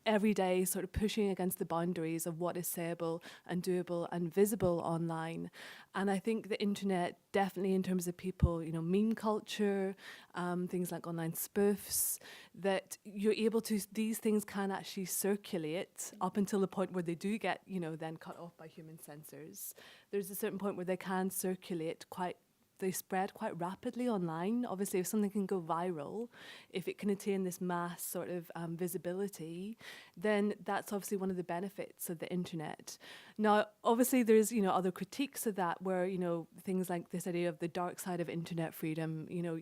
[SPEAKER 6] every day sort of pushing against the boundaries of what is sayable and doable and visible online. And I think the internet, definitely in terms of people, you know, meme culture, things like online spoofs, that you're able to, these things can actually circulate up until the point where they do get, you know, then cut off by human censors. There's a certain point where they can circulate they spread quite rapidly online. Obviously, if something can go viral, if it can attain this mass sort of visibility, then that's obviously one of the benefits of the internet. Now, obviously, there's, you know, other critiques of that where, you know, things like this idea of the dark side of internet freedom, you know,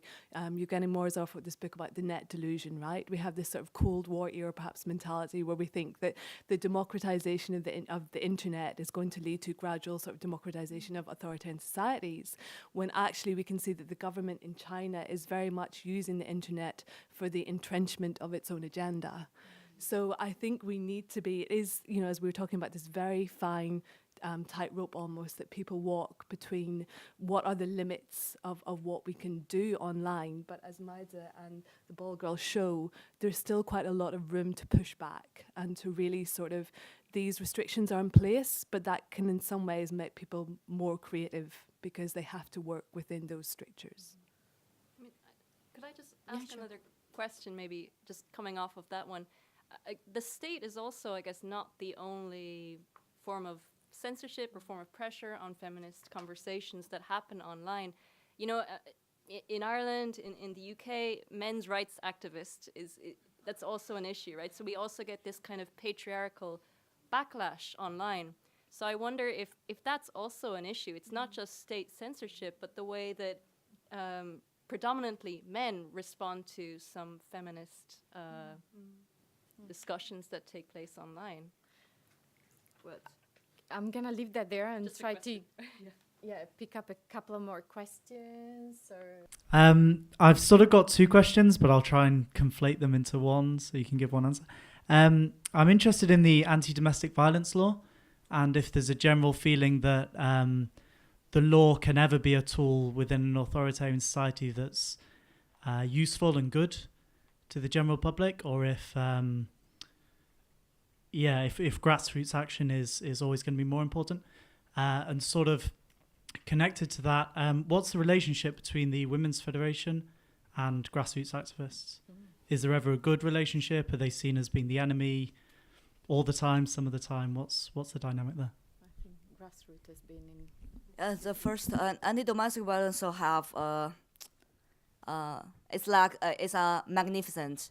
[SPEAKER 6] Eugenia Morozov wrote this book about the net delusion, right? We have this sort of Cold War era perhaps mentality where we think that the democratization of the internet is going to lead to gradual sort of democratization of authoritarian societies, when actually we can see that the government in China is very much using the internet for the entrenchment of its own agenda. So I think we need to be, it is, you know, as we were talking about, this very fine tightrope almost that people walk between what are the limits of what we can do online. But as Maizi and the Ball Girl show, there's still quite a lot of room to push back and to really sort of, these restrictions are in place, but that can in some ways make people more creative because they have to work within those strictures.
[SPEAKER 7] I mean, could I just ask another question, maybe just coming off of that one? The state is also, I guess, not the only form of censorship or form of pressure on feminist conversations that happen online. You know, in Ireland, in the UK, men's rights activist that's also an issue, right? So we also get this kind of patriarchal backlash online. So I wonder if that's also an issue. It's not just state censorship, but the way that predominantly men respond to some feminist discussions that take place online.
[SPEAKER 1] Well, I'm gonna leave that there and
[SPEAKER 7] Just a
[SPEAKER 1] try to
[SPEAKER 7] question.
[SPEAKER 1] pick up a couple of more questions. Or
[SPEAKER 11] I've sort of got two questions, but I'll try and conflate them into one so you can give one answer. I'm interested in the anti-domestic violence law, and if there's a general feeling that the law can ever be a tool within an authoritarian society that's useful and good to the general public, or if grassroots action is always going to be more important. And sort of connected to that, what's the relationship between the Women's Federation and grassroots activists? Is there ever a good relationship? Are they seen as being the enemy all the time, some of the time? What's the dynamic there?
[SPEAKER 1] I think grassroots has been in.
[SPEAKER 3] The first anti-domestic violence will have it's a magnificent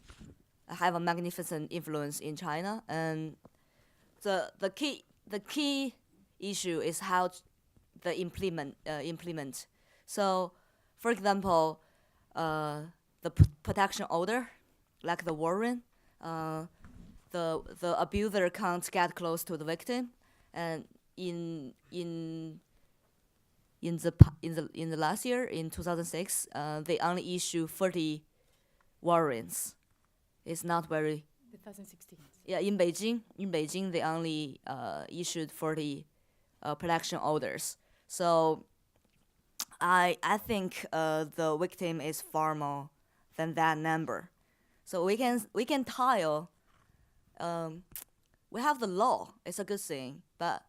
[SPEAKER 3] influence in China, and the key issue is how the implement. So, for example, the protection order, like the warrant, the abuser can't get close to the victim, and in the last year, in 2006, they only issue 30 warrants. It's not very.
[SPEAKER 1] 2016.
[SPEAKER 3] Yeah, in Beijing, they only issued 40 protection orders. So, I think the victim is far more than that number. So we can tile. We have the law. It's a good thing, but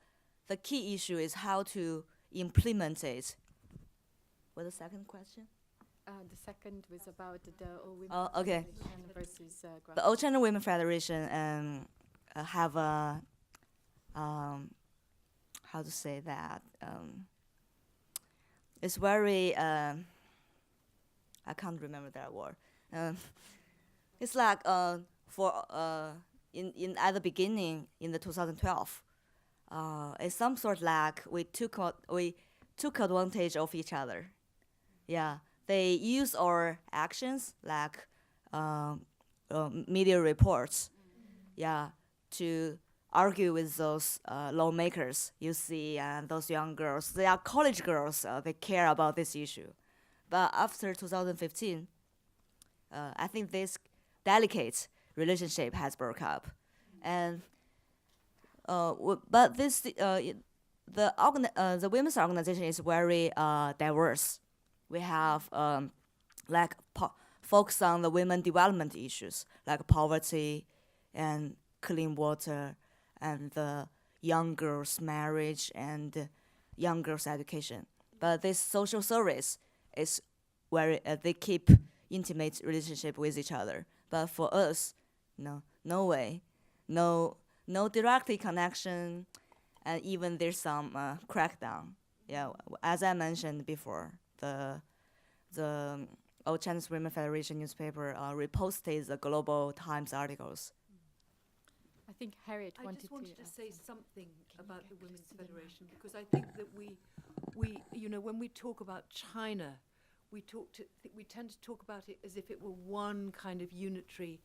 [SPEAKER 3] the key issue is how to implement it. What's the second question?
[SPEAKER 1] The second was about the All Women
[SPEAKER 3] okay.
[SPEAKER 1] Federation versus
[SPEAKER 3] The All China Women Federation have a how to say that? It's very I can't remember that word. It's like in at the beginning in the 2012. It's some sort like we took advantage of each other. Yeah, they use our actions like media reports. Yeah, to argue with those lawmakers. You see, those young girls, they are college girls. They care about this issue, but after 2015, I think this delicate relationship has broke up, and but this the women's organization is very diverse. We have focus on the women development issues like poverty and clean water and the young girls' marriage and young girls' education. But this social service is where they keep intimate relationship with each other. But for us, no way, no directly connection, and even there's some crackdown. Yeah, as I mentioned before, the Old Chinese Women Federation newspaper reposted the Global Times articles.
[SPEAKER 1] I think Harriet
[SPEAKER 2] I
[SPEAKER 1] wanted
[SPEAKER 2] just wanted to
[SPEAKER 1] ask
[SPEAKER 2] say
[SPEAKER 1] something.
[SPEAKER 2] something about the Women's Federation, because I think that we, when we talk about China, we tend to talk about it as if it were one kind of unitary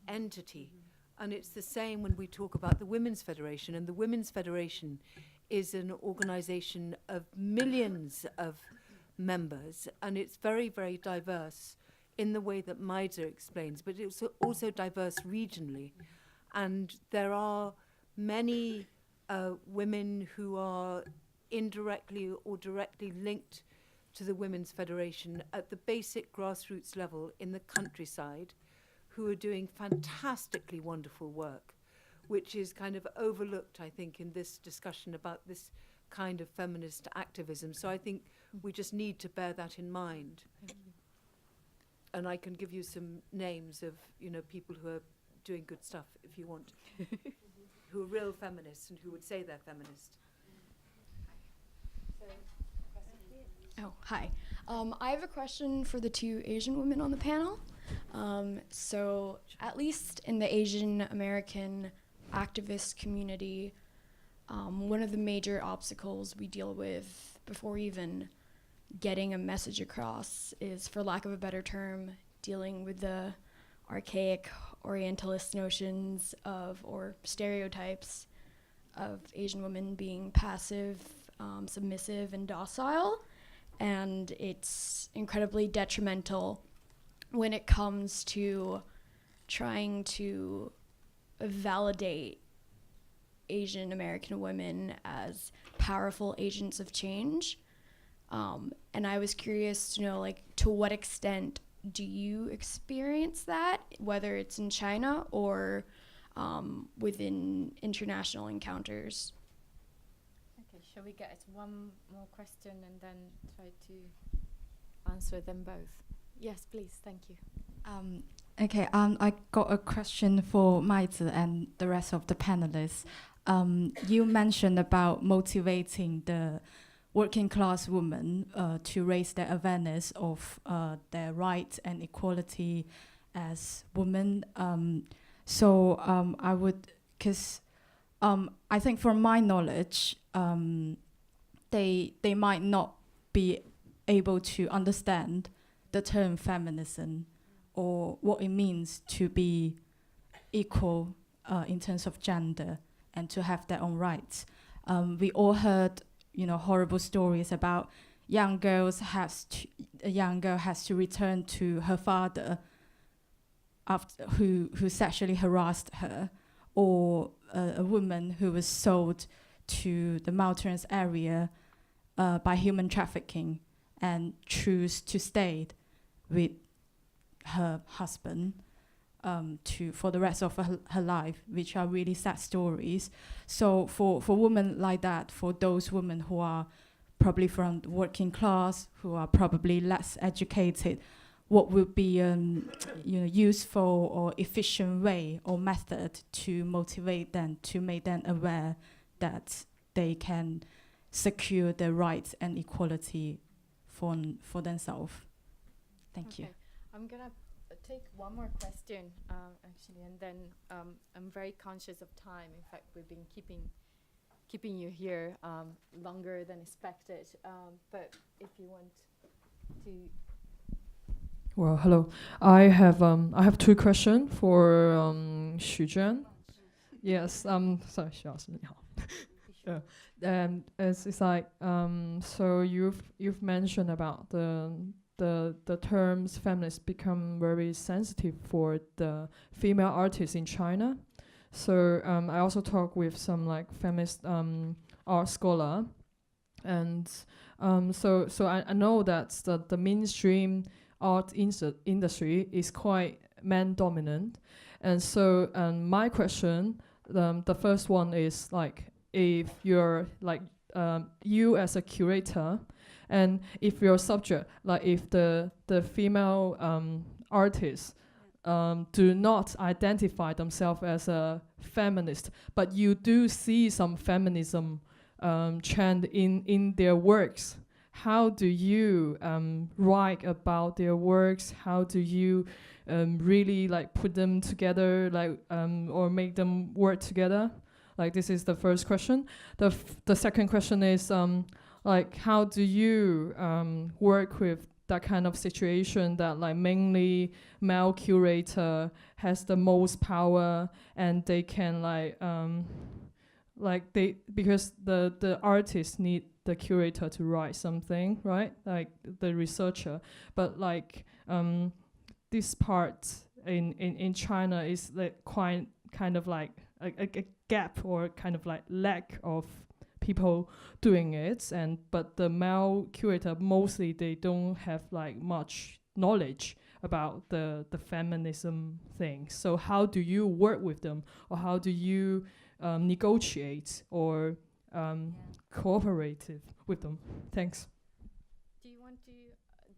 [SPEAKER 2] entity. And it's the same when we talk about the Women's Federation. And the Women's Federation is an organization of millions of members, and it's very, very diverse in the way that Maizi explains, but it's also diverse regionally. And there are many women who are indirectly or directly linked to the Women's Federation at the basic grassroots level in the countryside, who are doing fantastically wonderful work, which is kind of overlooked, I think, in this discussion about this kind of feminist activism. So I think we just need to bear that in mind. And I can give you some names of, people who are doing good stuff if you want, who are real feminists and who would say they're feminist.
[SPEAKER 12] Oh, hi. I have a question for the two Asian women on the panel. So at least in the Asian American activist community, one of the major obstacles we deal with before even getting a message across is, for lack of a better term, dealing with the archaic Orientalist notions of, or stereotypes of, Asian women being passive, submissive, and docile. And it's incredibly detrimental when it comes to trying to validate Asian American women as powerful agents of change. And I was curious to know, to what extent do you experience that, whether it's in China or within international encounters?
[SPEAKER 1] Okay, shall we get one more question and then try to answer them both? Yes, please, thank you.
[SPEAKER 13] Okay, I got a question for Maizi and the rest of the panelists. You mentioned about motivating the working class women to raise their awareness of their rights and equality as women. So I would, because I think from my knowledge, they might not be able to understand the term feminism or what it means to be equal in terms of gender and to have their own rights. We all heard, horrible stories about a young girl has to return to her father after who sexually harassed her, or a woman who was sold to the mountainous area by human trafficking and choose to stay with her husband for the rest of her life, which are really sad stories. So for women like that, for those women who are probably from the working class, who are probably less educated, what would be useful or efficient way or method to motivate them, to make them aware that they can secure their rights and equality for themselves? Thank you.
[SPEAKER 1] I'm gonna take one more question, actually, and then I'm very conscious of time. In fact, we've been keeping you here longer than expected. But if you want to.
[SPEAKER 14] Well, hello. I have two questions for Xu Zhen. Yes. Sorry, Xu 老师你好. And it's like so you've mentioned about the terms feminist become very sensitive for the female artists in China. So I also talk with some feminist art scholar, and so I know that the mainstream art industry is quite man dominant, and so my question The first one is like if you're like you as a curator, and if your subject, like if the female artists do not identify themselves as a feminist, but you do see some feminism trend in their works. How do you write about their works? How do you really like put them together, like or make them work together? Like this is the first question. The second question is like how do you work with that kind of situation that like mainly male curator has the most power, and they can like they, because the artists need the curator to write something, right? Like the researcher. But like this part in China is like quite kind of like a gap or kind of like lack of people doing it, and but the male curator mostly they don't have like much knowledge about the feminism thing. So how do you work with them, or how do you negotiate or cooperate with them? Thanks.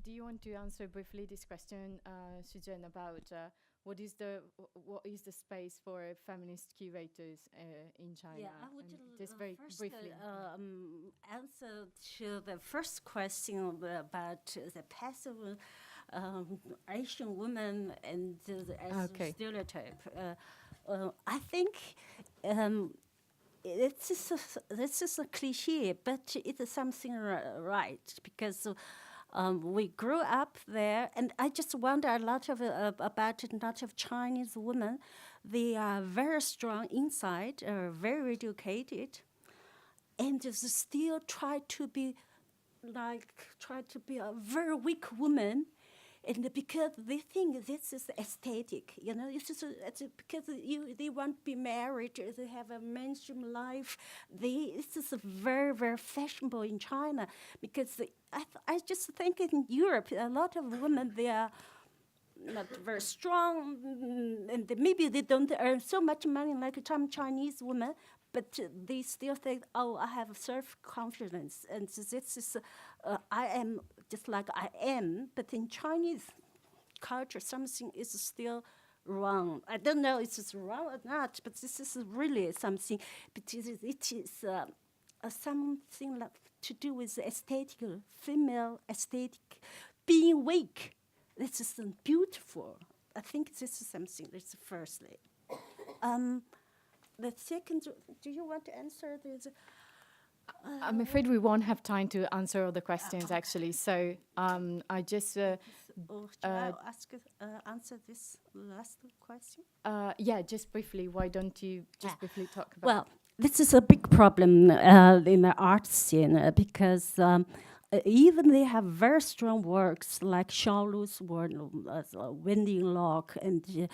[SPEAKER 1] Do you want to answer briefly this question, Suzanne, about what is the space for feminist curators in China?
[SPEAKER 4] Yeah, I would
[SPEAKER 1] just very
[SPEAKER 4] first
[SPEAKER 1] briefly
[SPEAKER 4] answer to the first question about the passive Asian woman and as a stereotype. I think this is a cliche, but it's something right, because we grew up there, and I just wonder a lot of about a lot of Chinese women. They are very strong inside, very educated, and they still try to be a very weak woman. And because they think this is aesthetic, you know, it's because they want to be married, they have a mainstream life. This is very, very fashionable in China, because I just think in Europe, a lot of women, they are not very strong, and maybe they don't earn so much money like some Chinese women, but they still think, oh, I have self-confidence, and this is, I am just like I am. But in Chinese culture, something is still wrong. I don't know if it's wrong or not, but this is really something, because it is something like to do with the aesthetic, female aesthetic, being weak. This is beautiful. I think this is something, that's firstly. The second, do you want to answer this?
[SPEAKER 1] I'm afraid we won't have time to answer all the questions, actually. So I just...
[SPEAKER 4] should I answer this last question?
[SPEAKER 1] Yeah, just briefly. Why don't you just briefly talk about...
[SPEAKER 4] Well, this is a big problem in the art scene, because even they have very strong works like Shaolu's work, Winding Lock, and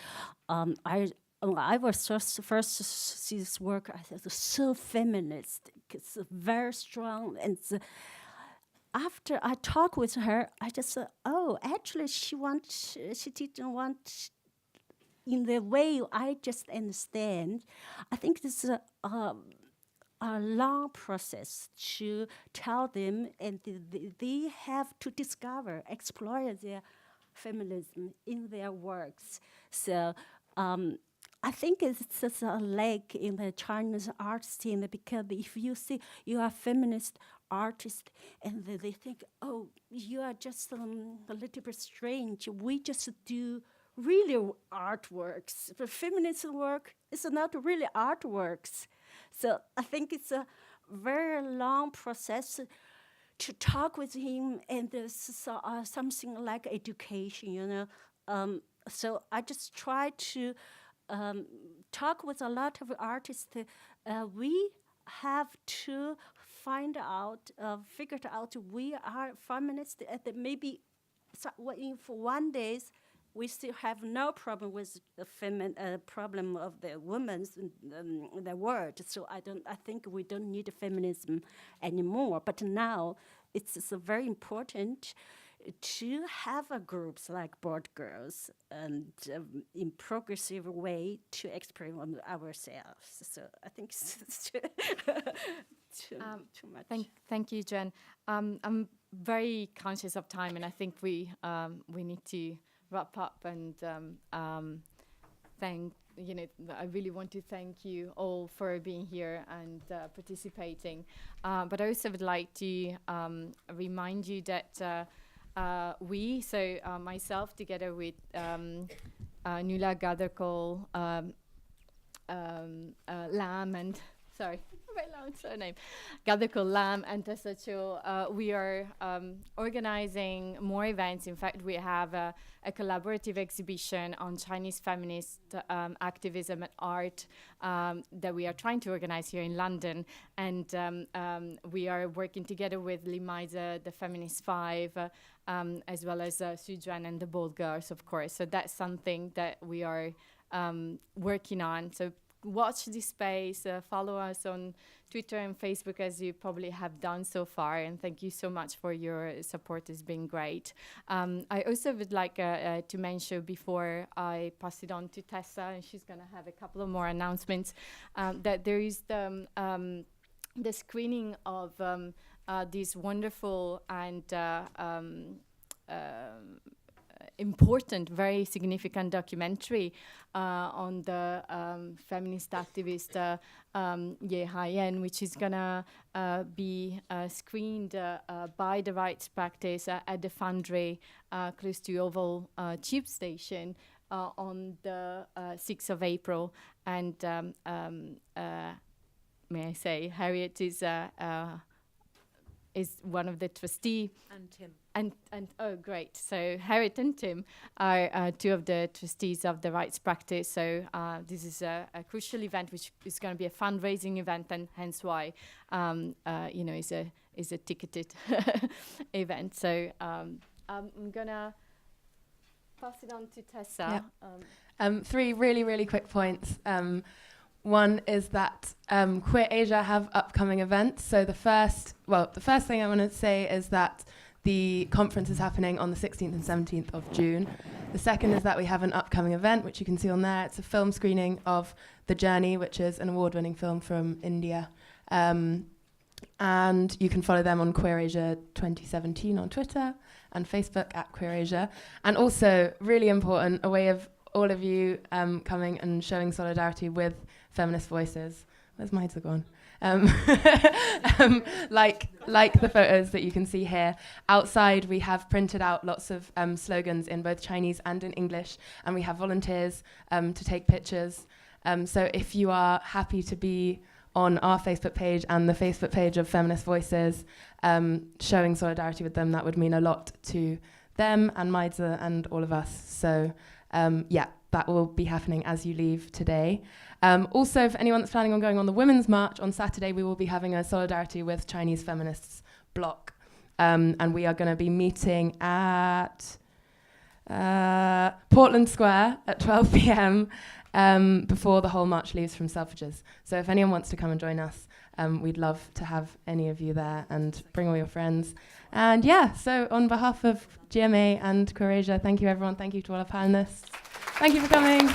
[SPEAKER 4] I was first to see this work. I thought it was so feminist. It's very strong. And after I talked with her, I just said, oh, actually, she didn't want in the way I just understand. I think this is a long process to tell them, and they have to discover, explore their feminism in their works. So I think it's just a lag in the Chinese art scene, because if you see you are a feminist artist and they think, oh, you are just a little bit strange. We just do really artworks. The feminist work is not really artworks. So I think it's a very long process to talk with him, and something like education, you know. So I just try to talk with a lot of artists. We have to figure out we are feminists, and maybe for one day we still have no problem with the problem of the women in the world. So I think we don't need feminism anymore. But now it's very important to have a groups like Board Girls and in progressive way to experiment ourselves. So I think it's too much.
[SPEAKER 1] Thank you, Jen. I'm very conscious of time, and I think we need to wrap up. And I really want to thank you all for being here and participating. But I also would like to remind you that myself together with Nuala Gathercall, Lam, and sorry, very long surname, Gathercall, Lam, and Tessa Cho, we are organizing more events. In fact, we have a collaborative exhibition on Chinese feminist activism and art that we are trying to organize here in London. And we are working together with Limaisa, the Feminist Five, as well as Juan and the Bold Girls, of course. So that's something that we are working on. So watch this space, follow us on Twitter and Facebook, as you probably have done so far, and thank you so much for your support. It's been great. I also would like to mention, before I pass it on to Tessa, and she's going to have a couple of more announcements, that there is the screening of this wonderful and important, very significant documentary on the feminist activist Ye Hai-yen, which is gonna be screened by the Rights Practice at the Foundry close to Oval Tube Station on the 6th of April. And may I say, Harriet is one of the trustees.
[SPEAKER 2] And Tim.
[SPEAKER 1] And oh, great. So Harriet and Tim are two of the trustees of the Rights Practice. So this is a crucial event, which is going to be a fundraising event, and hence why, is a ticketed event. So I'm going to pass it on to Tessa.
[SPEAKER 6] Yeah. 3 really, really quick points. One is that Queer Asia have upcoming events. So the first thing I want to say is that the conference is happening on the 16th and 17th of June. The second is that we have an upcoming event, which you can see on there. It's a film screening of The Journey, which is an award-winning film from India. And you can follow them on Queer Asia 2017 on Twitter and Facebook at Queer Asia. And also, really important, a way of all of you coming and showing solidarity with feminist voices. Where's Maizi gone? Like the photos that you can see here. Outside, we have printed out lots of slogans in both Chinese and in English, and we have volunteers to take pictures. So if you are happy to be on our Facebook page and the Facebook page of Feminist Voices, showing solidarity with them, that would mean a lot to them and Maizi and all of us. So that will be happening as you leave today. Also, for anyone that's planning on going on the Women's March, on Saturday we will be having a Solidarity with Chinese Feminists block. And we are going to be meeting at Portland Square at 12 p.m. Before the whole march leaves from Selfridges. So if anyone wants to come and join us, we'd love to have any of you there, and bring all your friends. And so on behalf of GMA and Queer Asia, thank you everyone. Thank you to all our panelists. Thank you for coming.